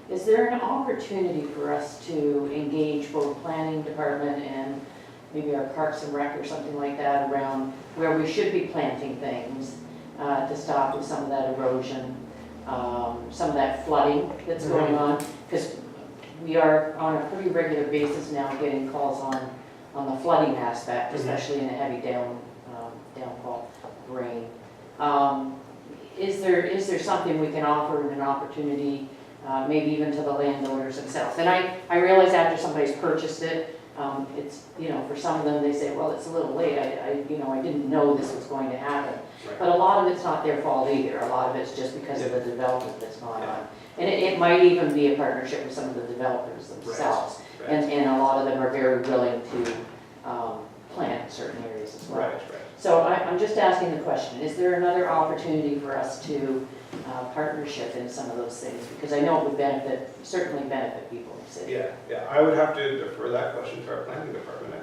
Is there an opportunity for us to engage both planning department and maybe our Parks and Rec or something like that around where we should be planting things to stop with some of that erosion, some of that flooding that's going on? Because we are on a pretty regular basis now getting calls on the flooding aspect, especially in a heavy downfall rain. Is there something we can offer and an opportunity, maybe even to the landowners themselves? And I realize after somebody's purchased it, it's, for some of them, they say, well, it's a little late, I didn't know this was going to happen. Right. But a lot of it's not their fault either, a lot of it's just because of the development that's gone on. And it might even be a partnership with some of the developers themselves. Right. And a lot of them are very willing to plant certain areas as well. Right. So I'm just asking the question, is there another opportunity for us to partnership in some of those things? Because I know it would certainly benefit people in the city. Yeah, I would have to defer that question to our planning department, I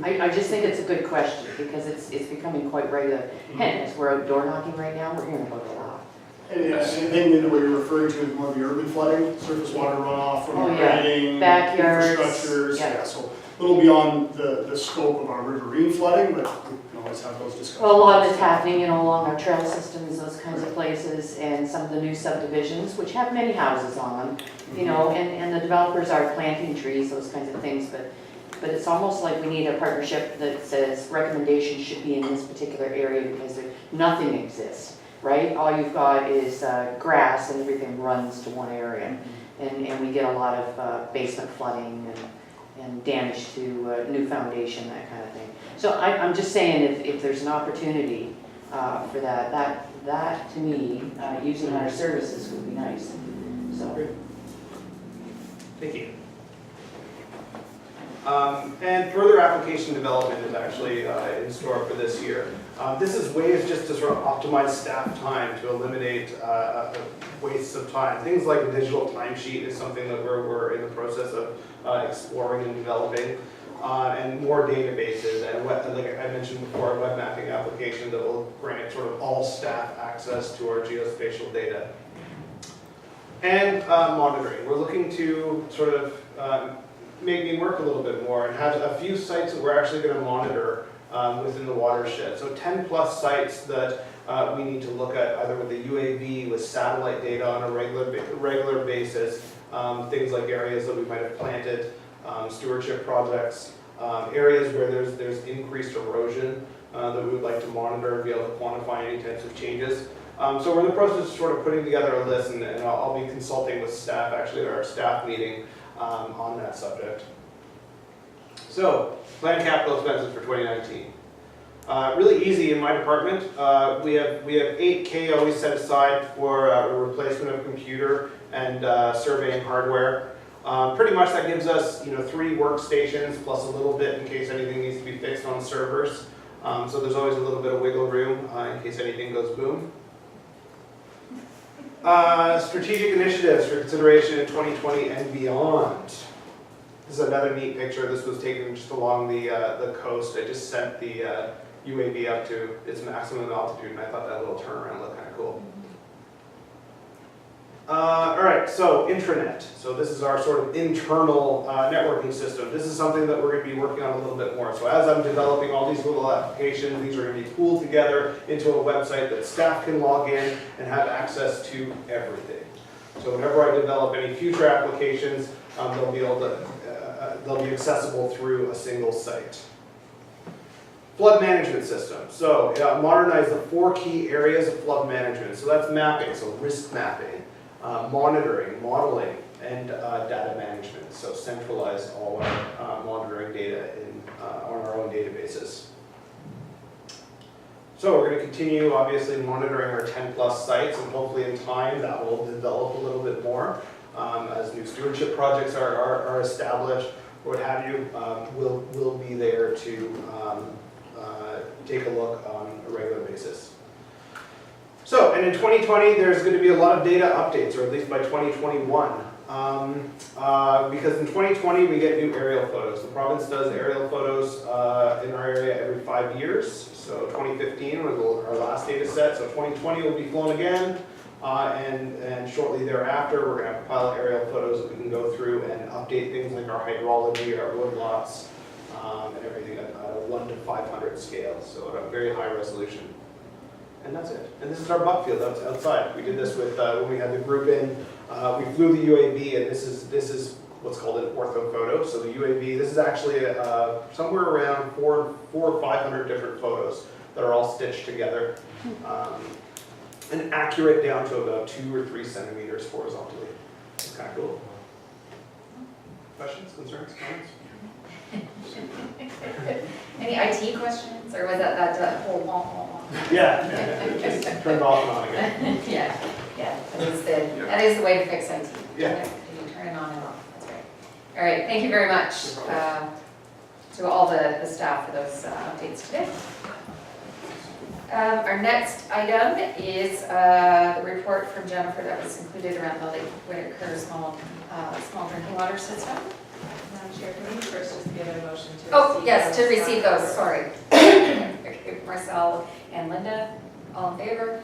think. I just think it's a good question because it's becoming quite regular. And as we're out door knocking right now, we're hearing about it a lot. And anything that what you're referring to is more of the urban flooding, surface water runoff from grading, Backyards, infrastructures, yeah. so a little beyond the scope of our riverine flooding, but we can always have those discussions. Well, a lot of it's happening, along our trail systems, those kinds of places, and some of the new subdivisions, which have many houses on them, and the developers are planting trees, those kinds of things, but it's almost like we need a partnership that says recommendations should be in this particular area because nothing exists, right? All you've got is grass and everything runs to one area, and we get a lot of basement flooding and damage to new foundation, that kind of thing. So I'm just saying if there's an opportunity for that to me, using our services would be nice. So. Thank you. And further application development is actually in store for this year. This is ways just to sort of optimize staff time to eliminate wastes of time. Things like a digital timesheet is something that we're in the process of exploring and developing. And more databases and like I mentioned before, a web mapping application that will grant sort of all staff access to our geospatial data. And monitoring. We're looking to sort of make me work a little bit more and have a few sites that we're actually going to monitor within the watershed. So 10 plus sites that we need to look at either with a UAV, with satellite data on a regular basis, things like areas that we might have planted, stewardship projects, areas where there's increased erosion that we would like to monitor and be able to quantify any types of changes. So we're in the process of sort of putting together a list, and I'll be consulting with staff actually at our staff meeting on that subject. So, planned capital expenses for 2019. Really easy in my department. We have $8K always set aside for a replacement of computer and surveying hardware. Pretty much that gives us 3 workstations plus a little bit in case anything needs to be fixed on servers. So there's always a little bit of wiggle room in case anything goes boom. Strategic initiatives for consideration in 2020 and beyond. This is another neat picture. This was taken just along the coast. I just sent the UAV up to its maximum altitude, and I thought that little turnaround looked kind of cool. All right, so intranet. So this is our sort of internal networking system. This is something that we're going to be working on a little bit more. So as I'm developing all these little applications, these are going to be pooled together into a website that staff can log in and have access to everything. So whenever I develop any future applications, they'll be accessible through a single site. Flood management system. So modernize the 4 key areas of flood management. So that's mapping, so risk mapping, monitoring, modeling, and data management. So centralize all our monitoring data on our own databases. So we're going to continue, obviously, monitoring our 10+ sites, and hopefully in time that will develop a little bit more. As new stewardship projects are established, or what have you, we'll be there to take a look on a regular basis. So, and in 2020, there's going to be a lot of data updates, or at least by 2021. Because in 2020, we get new aerial photos. The province does aerial photos in our area every 5 years. So 2015 was our last data set. So 2020 will be flown again. And shortly thereafter, we're going to have pilot aerial photos that we can go through and update things like our hydrology, our wood lots, and everything at a 1 to 500 scale. So at a very high resolution. And that's it. And this is our buck field outside. We did this with when we had the group in. We flew the UAV, and this is what's called an ortho photo. So the UAV, this is actually somewhere around 400 or 500 different photos that are all stitched together, and accurate down to about 2 or 3 centimeters horizontally. It's kind of cool. Questions, concerns, comments? Any IT questions, or was that whole Yeah, just turned off and on again. Yeah, that is the way to fix IT. Yeah. You turn it on and off, that's right. All right, thank you very much to all the staff for those updates today. Our next item is the report from Jennifer that was included around the Lake Whitaker small drinking water system. Madam Chair, can we first just give a motion to receive? Oh, yes, to receive those, sorry. Marcel and Linda, all in favor?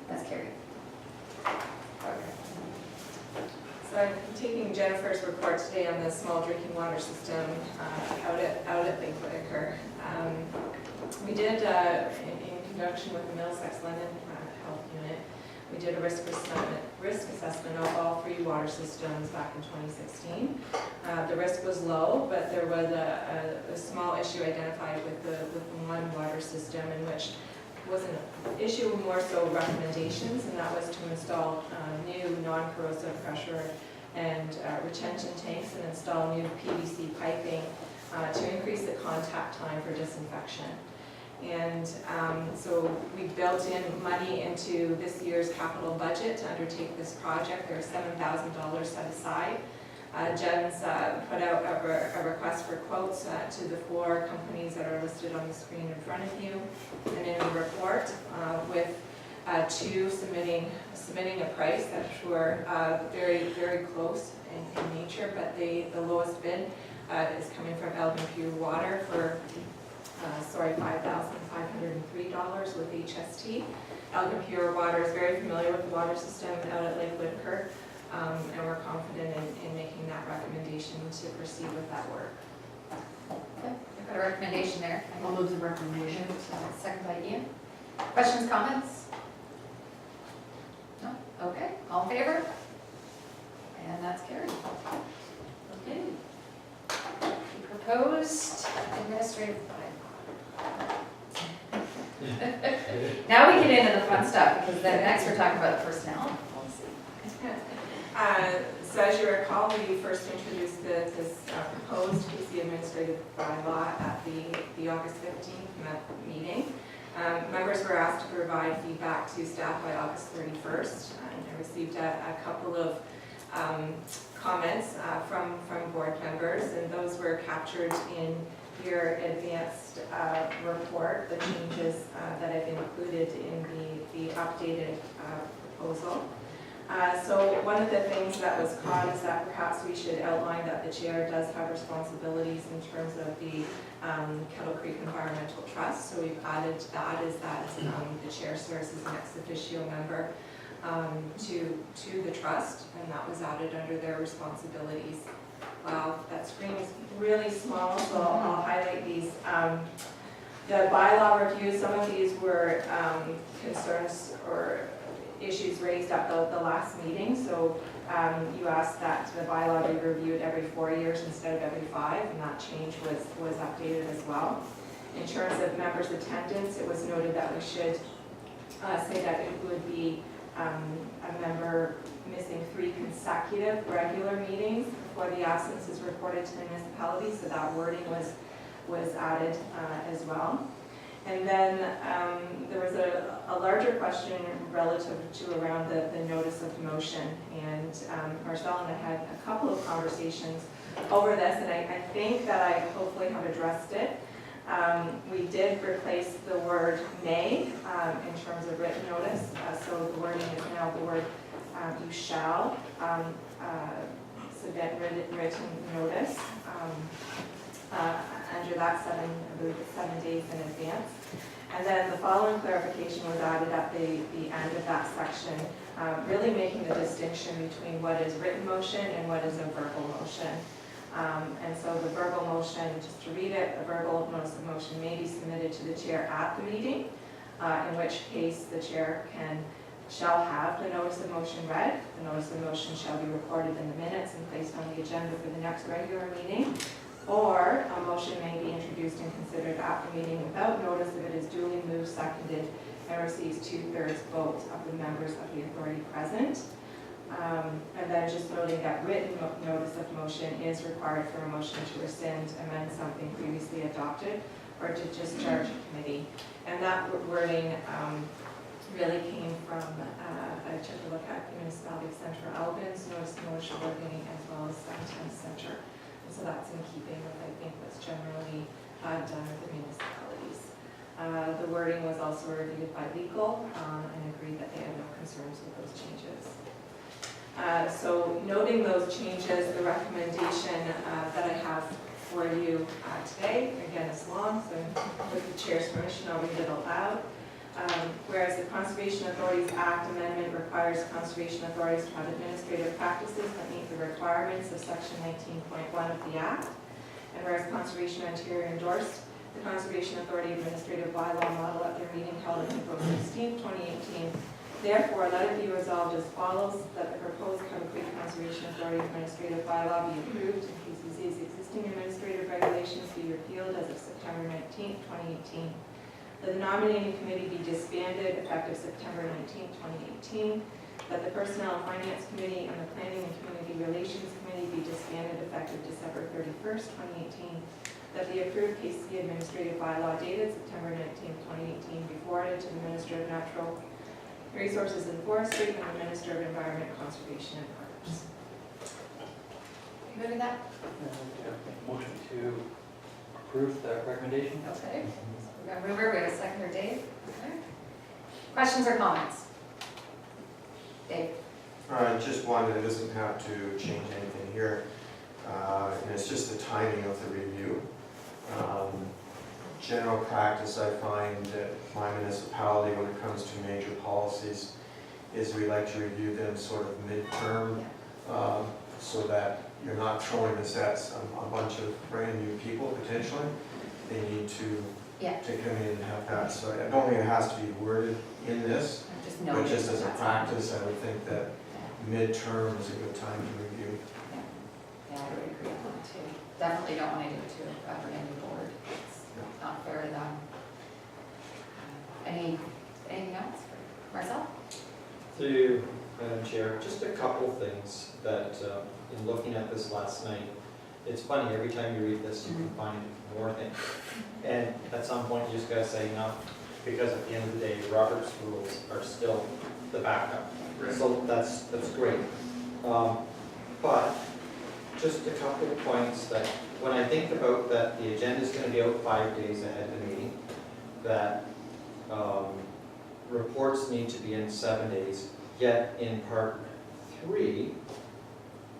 That's carried. Okay. So I'm taking Jennifer's report today on the small drinking water system out at Lake Whitaker. We did, in conjunction with the Middlesex London Health Unit, we did a risk assessment of all 3 water systems back in 2016. The risk was low, but there was a small issue identified with the one water system, in which was an issue more so recommendations, and that was to install new non-corrosive pressure and retention tanks, and install new PVC piping to increase the contact time for disinfection. And so we built in money into this year's capital budget to undertake this project. There's $7,000 set aside. Jen's put out a request for quotes to the 4 companies that are listed on the screen in front of you and in the report, with 2 submitting a price that were very, very close in nature, but the lowest bid is coming from Elgin Pure Water for $5,503 with HST. Elgin Pure Water is very familiar with the water system out at Lake Whitaker, and we're confident in making that recommendation to proceed with that work. Okay, I've got a recommendation there. I'll move the recommendation. Second by Ian. Questions, comments? No? Okay, all in favor? And that's carried. Okay. The proposed administrative plan. Now we get into the fun stuff, because then next we're talking about the personnel policy. So as you recall, we first introduced this proposed KC administrative bylaw at the August 15th meeting. Members were asked to provide feedback to staff by August 31st, and I received a couple of comments from board members, and those were captured in your advanced report, the changes that I've included in the updated proposal. So one of the things that was caught is that perhaps we should outline that the chair does have responsibilities in terms of the Kettle Creek Environmental Trust. So we've added that is that the chair serves as an ex officio member to the trust, and that was added under their responsibilities. Wow, that screen is really small, so I'll highlight these. The bylaw review, some of these were concerns or issues raised at the last meeting. So you asked that the bylaw be reviewed every 4 years instead of every 5, and that change was updated as well. In terms of members' attendance, it was noted that we should say that it would be a member missing 3 consecutive regular meetings before the absence is reported to the municipality, so that wording was added as well. And then there was a larger question relative to around the notice of motion, and Marcel and I had a couple of conversations over this, and I think that I hopefully have addressed it. We did replace the word may in terms of written notice, so the wording is now the word you shall submit written notice under that 7 days in advance. And then the following clarification was added at the end of that section, really making the distinction between what is written motion and what is a verbal motion. And so the verbal motion, just to read it, a verbal notice of motion may be submitted to the chair at the meeting, in which case the chair shall have the notice of motion read. The notice of motion shall be recorded in the minutes and placed on the agenda for the next regular meeting. Or a motion may be introduced and considered at the meeting without notice if it is duly moved, seconded, and receives 2/3 votes of the members of the authority present. And then just noting that written notice of motion is required for a motion to rescind, amend something previously adopted, or to discharge a committee. And that wording really came from, I took a look at the Municipality of Central Albans, notice of motion wording, as well as Downtown Centre. And so that's in keeping with, I think, what's generally done with the municipalities. The wording was also reviewed by legal and agreed that they had no concerns with those changes. So noting those changes, the recommendation that I have for you today, again, is long, so with the chair's permission, I'll read it aloud. Whereas the Conservation Authorities Act amendment requires conservation authorities to have administrative practices that meet the requirements of section 19.1 of the Act. And whereas Conservation Ontario endorsed the Conservation Authority Administrative Bylaw model at their meeting held on April 16, 2018, therefore, let it be resolved as follows, that the proposed Kettle Creek Conservation Authority Administrative Bylaw be approved and KCCA's existing administrative regulations be repealed as of September 19, 2018. That the nominating committee be disbanded effective September 19, 2018. That the Personnel and Finance Committee and the Planning and Community Relations Committee be disbanded effective December 31st, 2018. That the approved KCCA administrative bylaw dated September 19, 2018 be forwarded to the Minister of Natural Resources and Forestry and the Minister of Environment, Conservation and Parks. You good with that? Motion to approve the recommendation. Okay. We're going to move her. We have a seconder, Dave. Okay. Questions or comments? Dave? Just one, it doesn't have to change anything here, and it's just the timing of the review. General practice, I find at my municipality when it comes to major policies is we like to review them sort of midterm, so that you're not throwing this at a bunch of brand new people potentially. They need to come in and have that. So I don't think it has to be worded in this, but just as a practice, I would think that midterm is a good time to review. Yeah, I would agree on that too. Definitely don't want to do it to a brand new board. It's not fair to them. Anything else for Marcel? The Madam Chair, just a couple things that, in looking at this last night, it's funny, every time you read this, you can find more things. And at some point, you just gotta say no, because at the end of the day, Robert's rules are still the backup. So that's great. But just a couple of points that, when I think about that the agenda is gonna be out 5 days ahead of the meeting, that reports need to be in 7 days, yet in part 3,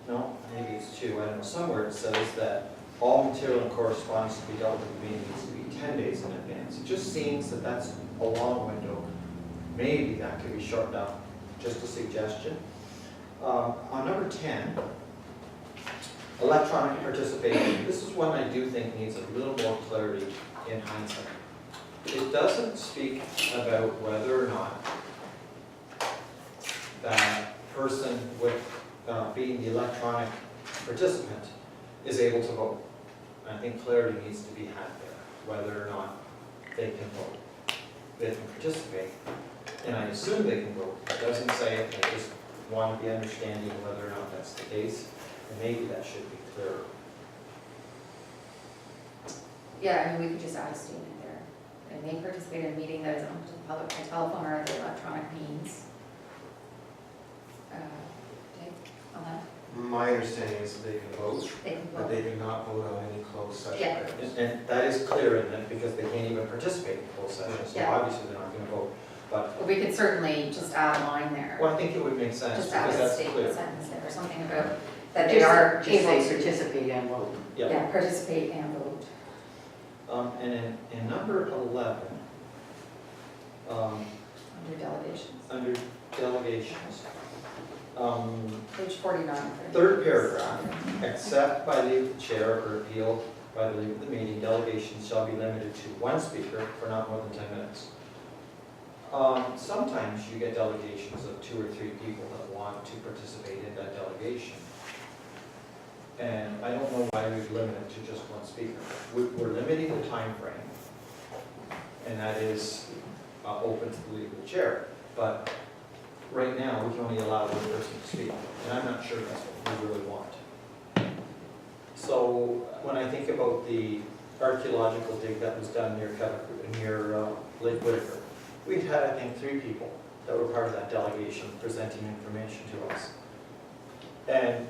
no, maybe it's 2, I don't know, somewhere it says that all material and correspondence to be dealt with in the meeting needs to be 10 days in advance. It just seems that that's a long window. Maybe that could be shortened up, just a suggestion. On number 10, electronic participation. This is one I do think needs a little more clarity in hindsight. It doesn't speak about whether or not that person with being the electronic participant is able to vote. I think clarity needs to be had there, whether or not they can vote. They can participate, and I assume they can vote. It doesn't say it, I just want to be understanding whether or not that's the case, and maybe that should be clearer. Yeah, I mean, we could just add a statement there. And they participate in a meeting that is open to the public by telephone or other electronic means. Dave, on that? My understanding is that they can vote, They can but vote. they cannot vote on any closed session Yeah. items. And that is clear in that, because they can't even participate in closed session, so Yeah. obviously they're not going to vote. But we could certainly just add a line there. Well, I think it would make sense, Just add because a that's statement clear. sentence there, or something about that they are Just able say to. participate and vote. Yeah, participate and vote. And in number 11, Under delegations. under delegations, Page 49. third paragraph, except by leave of the chair or appeal by the leave of the meeting, delegations shall be limited to one speaker for not more than 10 minutes. Sometimes you get delegations of 2 or 3 people that want to participate in that delegation. And I don't know why we've limited to just one speaker. We're limiting the time frame, and that is open to the leave of the chair. But right now, we can only allow one person to speak, and I'm not sure that's what we really want. So when I think about the archaeological dig that was done near Lake Whitaker, we had, I think, 3 people that were part of that delegation presenting information to us. And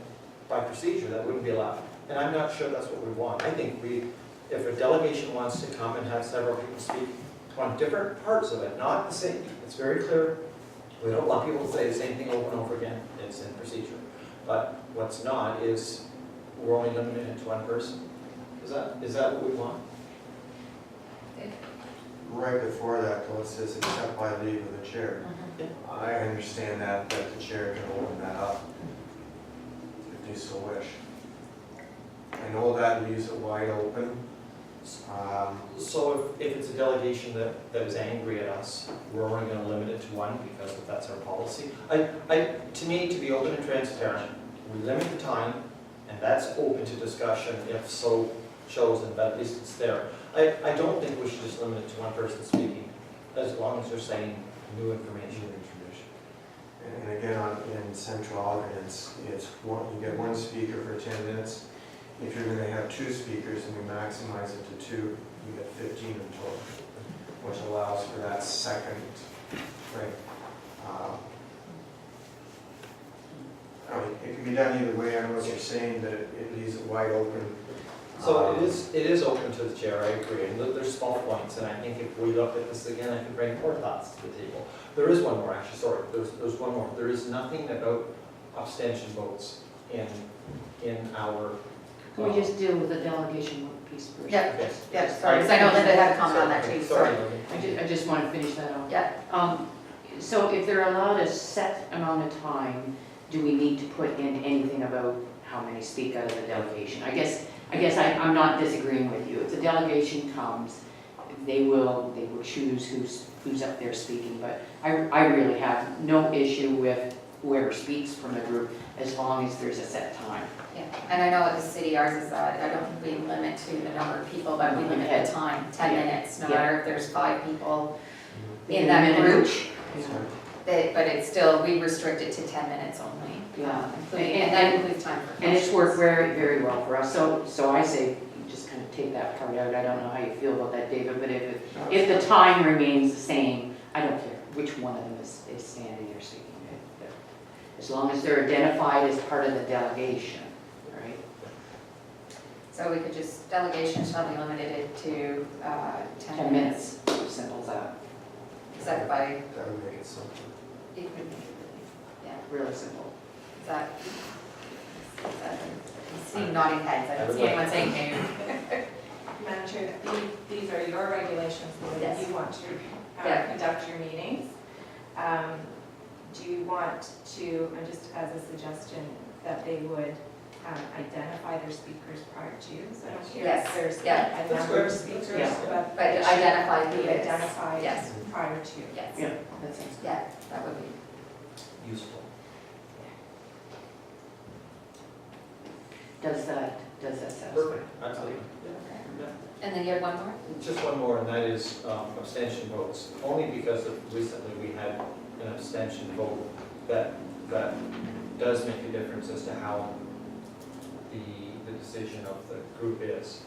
by procedure, that wouldn't be allowed. And I'm not sure that's what we want. I think if a delegation wants to come and have several people speak on different parts of it, not the same, it's very clear. We don't want people to say the same thing over and over again. It's in procedure. But what's not is we're only limited it to one person. Is that what we want? Right before that, though, it says except by leave of the chair. I understand that the chair can open that up if they so wish. I know that leaves it wide open. So if it's a delegation that is angry at us, we're only going to limit it to one because that's our policy. To me, to be open and transparent, we limit the time, and that's open to discussion if so chosen, but at least it's there. I don't think we should just limit it to one person speaking, as long as they're saying new information. And again, in central ordinance, it's one, you get one speaker for 10 minutes. If you're gonna have 2 speakers and we maximize it to 2, you get 15 in total, which allows for that second, right? I mean, it can be done either way. I know what you're saying, that it leaves it wide open. So it is open to the chair, I agree, and there's small points, and I think if we look at this again, I can bring more thoughts to the table. There is one more, actually, sorry, there's one more. There is nothing about abstention votes in our. Can we just deal with the delegation piece first? Yeah, Okay. yeah, sorry, because I know Linda had a comment on that too, sorry. I just want to finish that off. Yeah, So if they're allowed a set amount of time, do we need to put in anything about how many speak out of the delegation? I guess I'm not disagreeing with you. If the delegation comes, they will choose who's up there speaking, but I really have no issue with whoever speaks from the group as long as there's a set time. yeah, and I know at the city, ours is that, I don't think we limit to the number of people, but we limit the time, 10 Yeah. minutes, no Yeah. matter if there's 5 people In in a that minute group. each. but it's still, we restrict it to 10 minutes only. Yeah. And that includes time for And it's questions. worked very, very well for us, so I say, you just kind of take that part out. I don't know how you feel about that, David, but if the time remains the same, I don't care which one of them is standing or speaking. As long as they're identified as part of the delegation, right? So we could just, delegation shall be limited to 10 10 minutes, simple as that, Is that by, That would make it simple. it would be, yeah, really simple. is that, I'm seeing nodding heads, I don't see anyone saying no. Madam Chair, these are your regulations, the way that Yes. you want to Yeah. conduct your meetings. Do you want to, and just as a suggestion, that they would identify their speakers prior to? So I don't care Yes. if there's Yeah. a number of speakers, Yeah. but But it should identify who be it is. identified Yes. prior to. Yes, Yeah, that sounds good. yeah, that would be, Useful. Does that satisfy? Perfect, absolutely. and then you have one more? Just one more, and that is abstention votes. Only because of recently we had an abstention vote that does make a difference as to how the decision of the group is.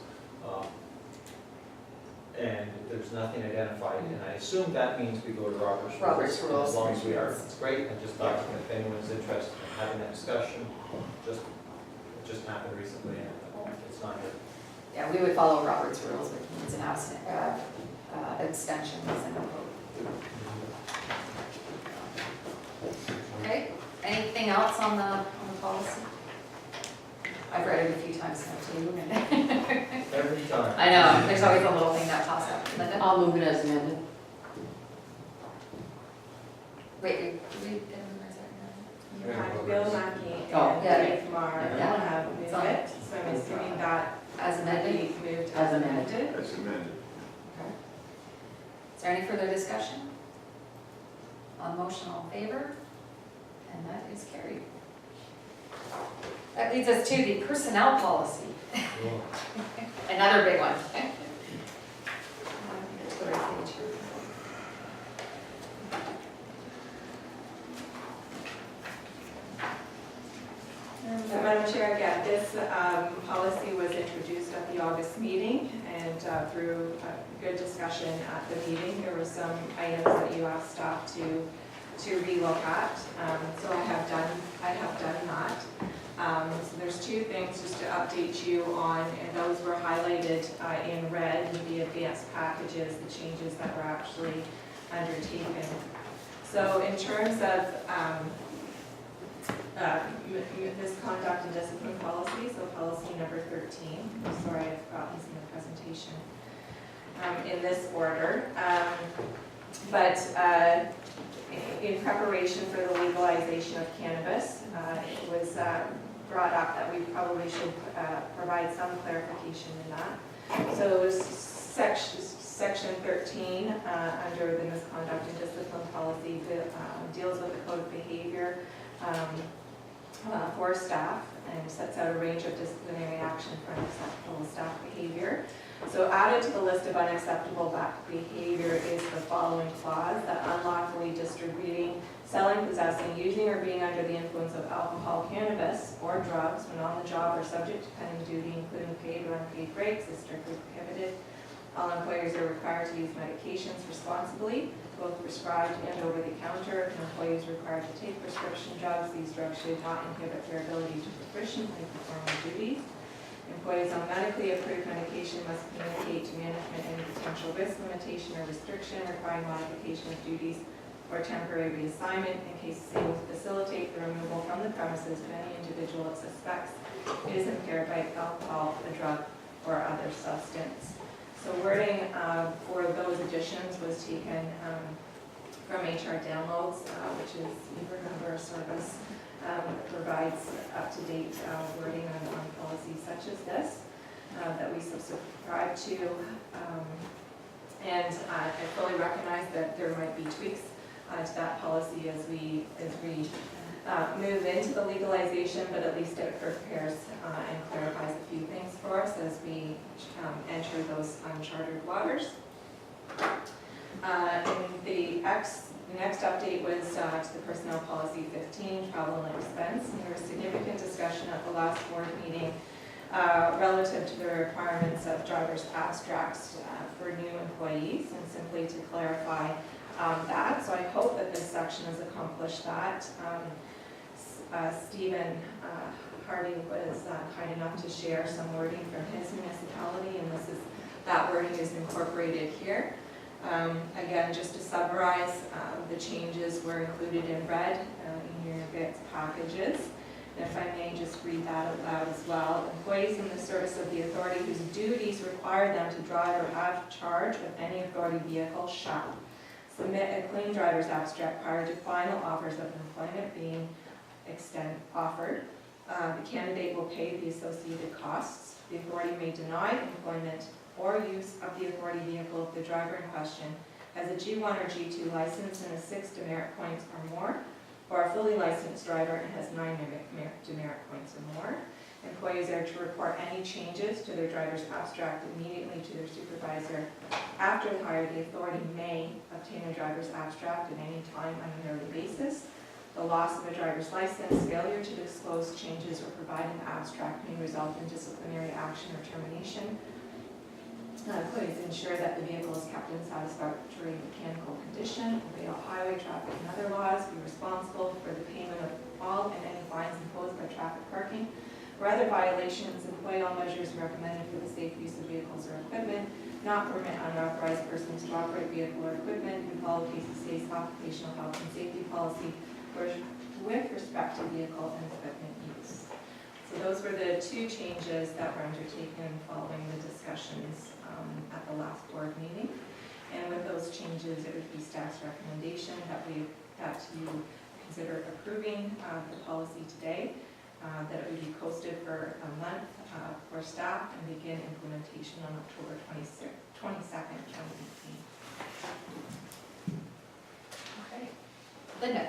And there's nothing identified, and I assume that means we go to Robert's Rules. Robert's and Rules. As long as we are, it's great. I just thought if anyone's interested in having that discussion, it just happened recently, and it's not here. Yeah, we would follow Robert's rules, which means an abstention is a no vote. Okay, anything else on the policy? I've read it a few times now too. Every time. I know, there's always a little thing that pops up. Linda? I'll move it as amended. Wait, did we get him or is that You had Bill Mackey Oh, and yeah. Dave Marr Yeah. moved It's on. it, so I'm assuming that as amended? we moved As as amended. amended. As amended. Is there any further discussion? On motion, all in favor? And that is carried. That leads us to the personnel policy, another big one. Let's go to the page here. So Madam Chair, again, this policy was introduced at the August meeting, and through a good discussion at the meeting, there were some items that you asked staff to relook at. So I have done that. So there's two things just to update you on, and those were highlighted in red in the advanced packages, the changes that were actually undertaken. So in terms of misconduct and discipline policy, so policy number 13. I'm sorry, I've got these in the presentation in this order. But in preparation for the legalization of cannabis, it was brought up that we probably should provide some clarification in that. So section 13 under the misconduct and discipline policy deals with the code of behavior for staff and sets out a range of disciplinary action for unacceptable staff behavior. So added to the list of unacceptable behavior is the following clause: that unlawfully distributing, selling, possessing, using, or being under the influence of alcohol, cannabis, or drugs when on the job or subject to pending duty, including paid or unpaid breaks, is strictly prohibited. All employers are required to use medications responsibly, both prescribed and over the counter. If an employee is required to take prescription drugs, these drugs should not inhibit their ability to proficiently perform their duties. Employees on medically approved medication must communicate to management any potential risk, limitation, or restriction requiring modification of duties or temporary reassignment. And KCCA will facilitate the removal from the premises of any individual it suspects is impaired by alcohol, a drug, or other substance. So wording for those additions was taken from HR Downloads, which is either number or service that provides up-to-date wording on policies such as this that we subscribe to. And I fully recognize that there might be tweaks to that policy as we move into the legalization, but at least it prepares and clarifies a few things for us as we enter those uncharted waters. In the The next update was to the Personnel Policy 15, Travel and Expense. And there was significant discussion at the last board meeting relative to the requirements of driver's abstracts for new employees, and simply to clarify that. So I hope that this section has accomplished that. Stephen Hardy was kind enough to share some wording from his municipality, and that wording is incorporated here. Again, just to summarize, the changes were included in red in your bits packages. And if I may just read that out loud as well. Employees in the service of the authority whose duties require them to drive or have charge of any authority vehicle shall submit a clean driver's abstract prior to final offers of employment being offered. The candidate will pay the associated costs. The authority may deny employment or use of the authority vehicle if the driver in question has a G1 or G2 license and has 6 demerit points or more, or a fully licensed driver and has 9 demerit points or more. Employees are to report any changes to their driver's abstract immediately to their supervisor. After the hire, the authority may obtain a driver's abstract at any time on a yearly basis. The loss of a driver's license, failure to disclose changes or provide an abstract may result in disciplinary action or termination. Employees ensure that the vehicle is kept in satisfactory mechanical condition, obey all highway, traffic, and other laws, be responsible for the payment of all and any fines imposed by traffic parking or other violations, employ all measures recommended for the safe use of vehicles or equipment, not permit unauthorized persons to operate vehicle or equipment, and follow KCCA's occupational health and safety policy with respect to vehicle and equipment use. So those were the 2 changes that were undertaken following the discussions at the last board meeting. And with those changes, it would be staff's recommendation that you consider approving the policy today, that it would be posted for a month for staff and begin implementation on October 22nd, 2018. Okay. Linda?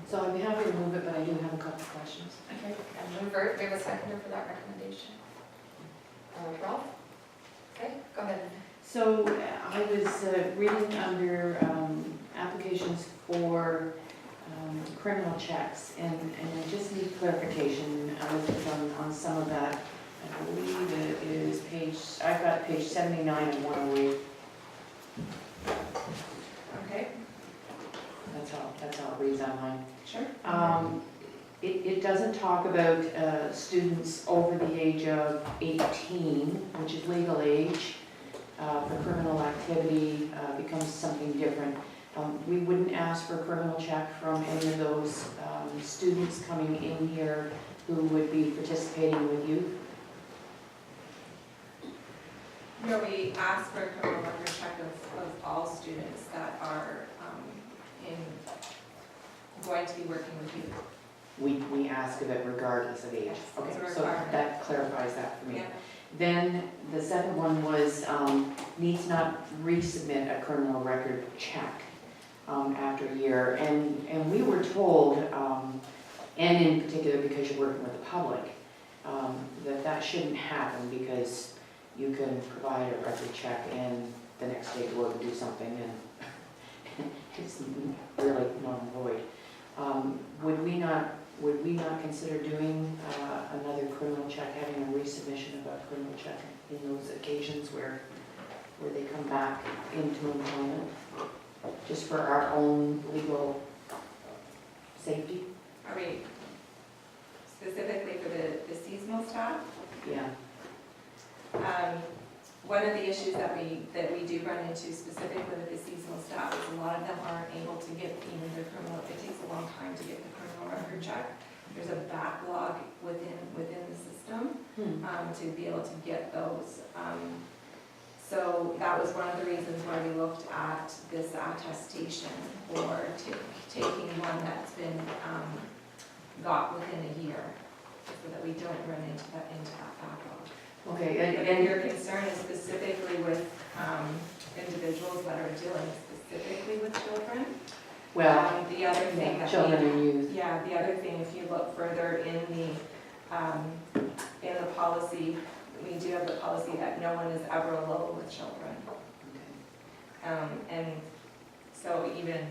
So I'd be happy to move it, but I do have a couple of questions. Okay, and mover, we have a seconder for that recommendation. Ralph? Okay, go ahead. So I was reading under applications for criminal checks, and I just need clarification on some of that. I believe it is I've got page 79 and 108. Okay, That's how it reads on mine. sure. It doesn't talk about students over the age of 18, which is legal age for criminal activity, becomes something different. We wouldn't ask for a criminal check from any of those students coming in here who would be participating with youth. No, we ask for a criminal record check of all students that are going to be working with you. We ask of it regardless of age. Okay, It's a so requirement. that clarifies that for me. Yeah. Then the second one was needs not resubmit a criminal record check after a year. And we were told, and in particular because you're working with the public, that shouldn't happen because you can provide a record check and the next day go out and do something and it's really null and void. Would we not consider doing another criminal check, having a resubmission of a criminal check in those occasions where they come back into employment, just for our own legal safety? Are we specifically for the seasonal staff? Yeah. One of the issues that we do run into specifically with the seasonal staff is a lot of them aren't able to get even their criminal, it takes a long time to get the criminal record check. There's a backlog within the system to be able to get those. So that was one of the reasons why we looked at this attestation or taking one that's been got within a year, so that we don't run into that backlog. Okay, But if your concern is specifically with individuals that are dealing specifically with children, well, the other thing that children and youth. yeah, the other thing, if you look further in the policy, we do have the policy that no one is ever alone with children. And so even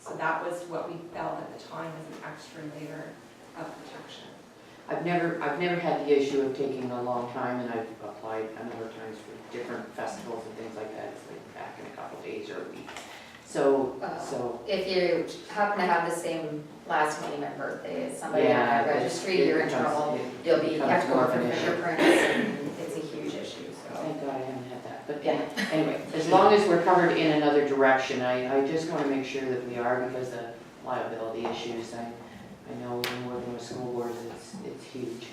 So that was what we felt at the time was an extra layer of protection. I've never had the issue of taking a long time, and I've applied a number of times for different festivals and things like that. It's like back in a couple days or a week. So, If you happen to have the same last name and birthday as somebody on yeah, our registry, you're in trouble. You have to go for fingerprints, and it's a huge issue, so. Thank God I haven't had that, but yeah, anyway, as long as we're covered in another direction, I just want to make sure that we are, because of liability issues. I know when working with school boards, it's huge.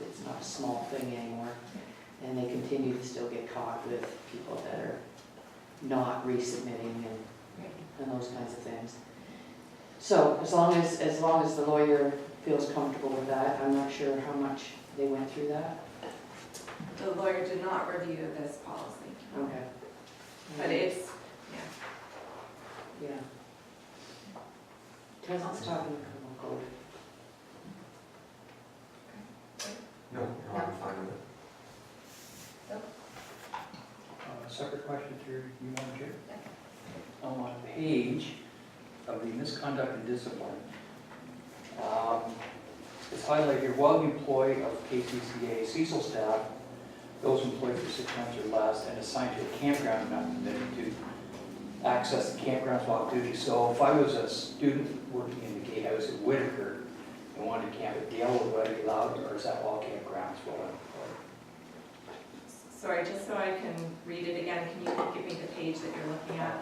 It's not a small thing anymore. And they continue to still get caught with people that are not resubmitting and those kinds of things. So as long as the lawyer feels comfortable with that, I'm not sure how much they went through that. The lawyer did not review this policy, Okay. but it's, Yeah. Doesn't stop in the criminal code. No, I'm fine with it. Separate question through you, Madam Chair. On page of the misconduct and discipline, it's highlighted here, while the employee of KCCA Cecil staff, those employed for 6 months or less and assigned to a campground are not permitted to access the campgrounds while off duty. So if I was a student working in the gatehouse at Whitaker and wanted to camp at Dale, would I be allowed, or is that all campgrounds while I'm employed? sorry, just so I can read it again, can you give me the page that you're looking at?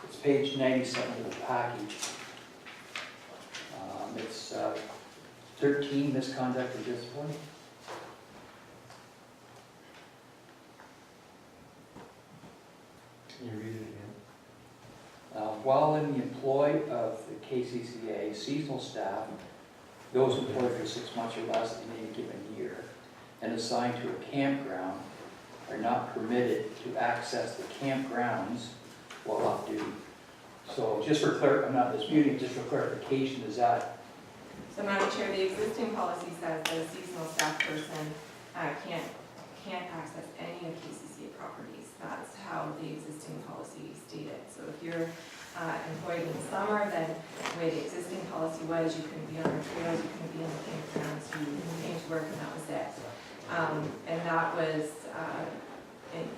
It's page 97 of the package. It's 13, misconduct and discipline. Can you read it again? While in the employ of the KCCA seasonal staff, those employed for 6 months or less in any given year and assigned to a campground are not permitted to access the campgrounds while off duty. So just for I'm not disputing, just for clarification, is that? So Madam Chair, the existing policy says that a seasonal staff person can't access any of KCCA properties. That's how the existing policy stated. So if you're employed in the summer, then the way the existing policy was, you couldn't be on the trails, you couldn't be in the campgrounds, you came to work and that was it. And that was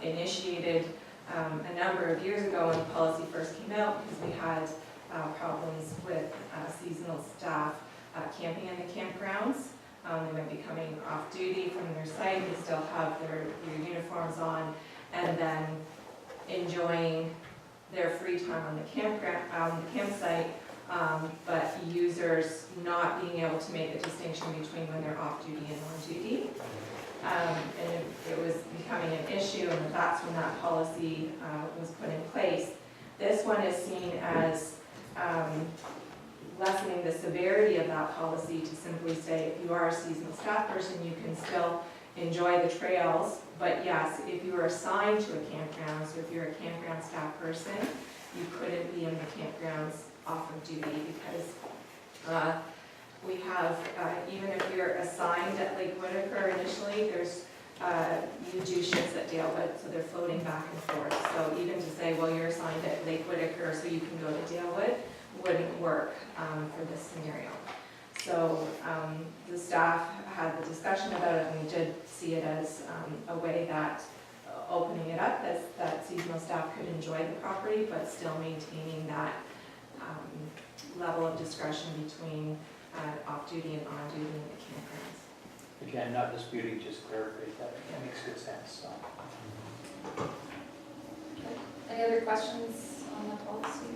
initiated a number of years ago when the policy first came out, because we had problems with seasonal staff camping in the campgrounds. They might be coming off duty from their site, they still have their uniforms on, and then enjoying their free time on the campground, on the campsite, but users not being able to make a distinction between when they're off duty and on duty. And it was becoming an issue, and that's when that policy was put in place. This one is seen as lessening the severity of that policy to simply say, if you are a seasonal staff person, you can still enjoy the trails, but yes, if you are assigned to a campground, so if you're a campground staff person, you couldn't be in the campgrounds off of duty, because we have, even if you're assigned at Lake Whitaker initially, there's, you do shifts at Dalewood, so they're floating back and forth. So even to say, well, you're assigned at Lake Whitaker, so you can go to Dalewood, wouldn't work for this scenario. So the staff had the discussion about it, and we did see it as a way that opening it up, that seasonal staff could enjoy the property, but still maintaining that level of discretion between off-duty and on-duty in the campgrounds. Again, not disputing, just clarify that makes good sense. So. Any other questions on the policy?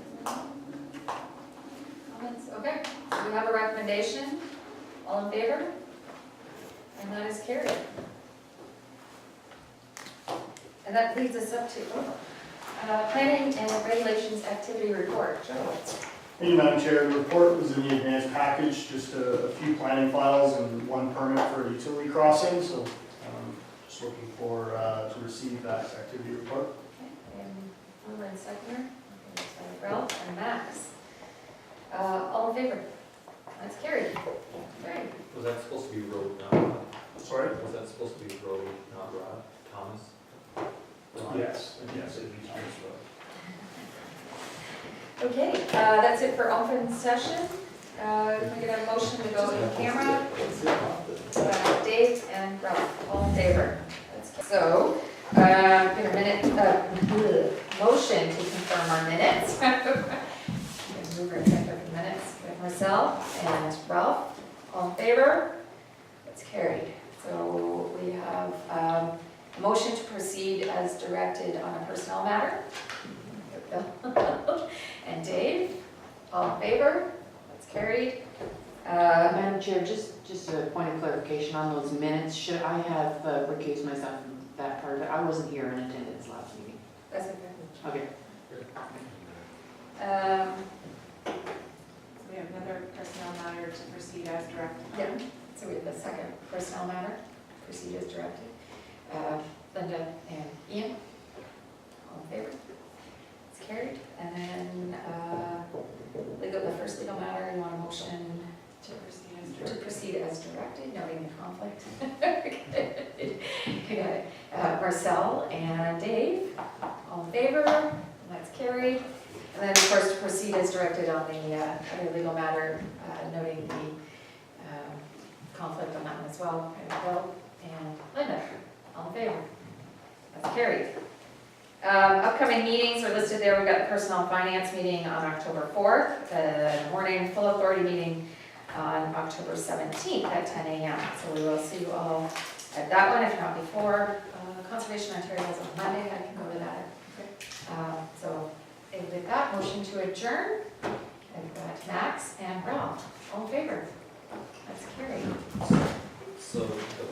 Comments? Okay, so we have a recommendation. All in favor? And that is carried. And that leads us up to planning and regulations activity report. Joe? Thank you, Madam Chair. The report was in the advanced package, just a few planning files and one permit for a utility crossing, so just looking for to receive that activity report. Okay, and mover and seconder. Okay, so Ralph and Max. All in favor? That's carried. Great. Was that supposed to be Road, not Rod? Sorry? Was that supposed to be Road, not Rod? Thomas? Ron? Yes, it'd be Thomas Road. Okay, that's it for open session. Can I get a motion to go in camera? Dave and Ralph, all in favor? So, get a minute, motion to confirm our minutes. Move our second for minutes. We have Marcel and Ralph, all in favor? That's carried. So we have a motion to proceed as directed on a personnel matter. And Dave, all in favor? That's carried. Madam Chair, just a point of clarification on those minutes. Should I have recused myself from that part of it? I wasn't here in attendance last meeting. That's okay. Okay. So we have another personnel matter to proceed as directed. Yeah, so we have the second personnel matter, proceed as directed. Linda and Ian, all in favor? It's carried. And then, the first legal matter, you want a motion to proceed as directed, noting the conflict. You got it. Marcel and Dave, all in favor? That's carried. And then, of course, to proceed as directed on the other legal matter, noting the conflict on that one as well. Bill and Linda, all in favor? That's carried. Upcoming meetings are listed there. We've got the Personnel and Finance meeting on October 4th, the morning full authority meeting on October 17th at 10 a.m. So we will see you all at that one, if not before. Conservation Ontario is on Monday. I can go to that. So with that, motion to adjourn. I've got Max and Ralph. All in favor? That's carried. So the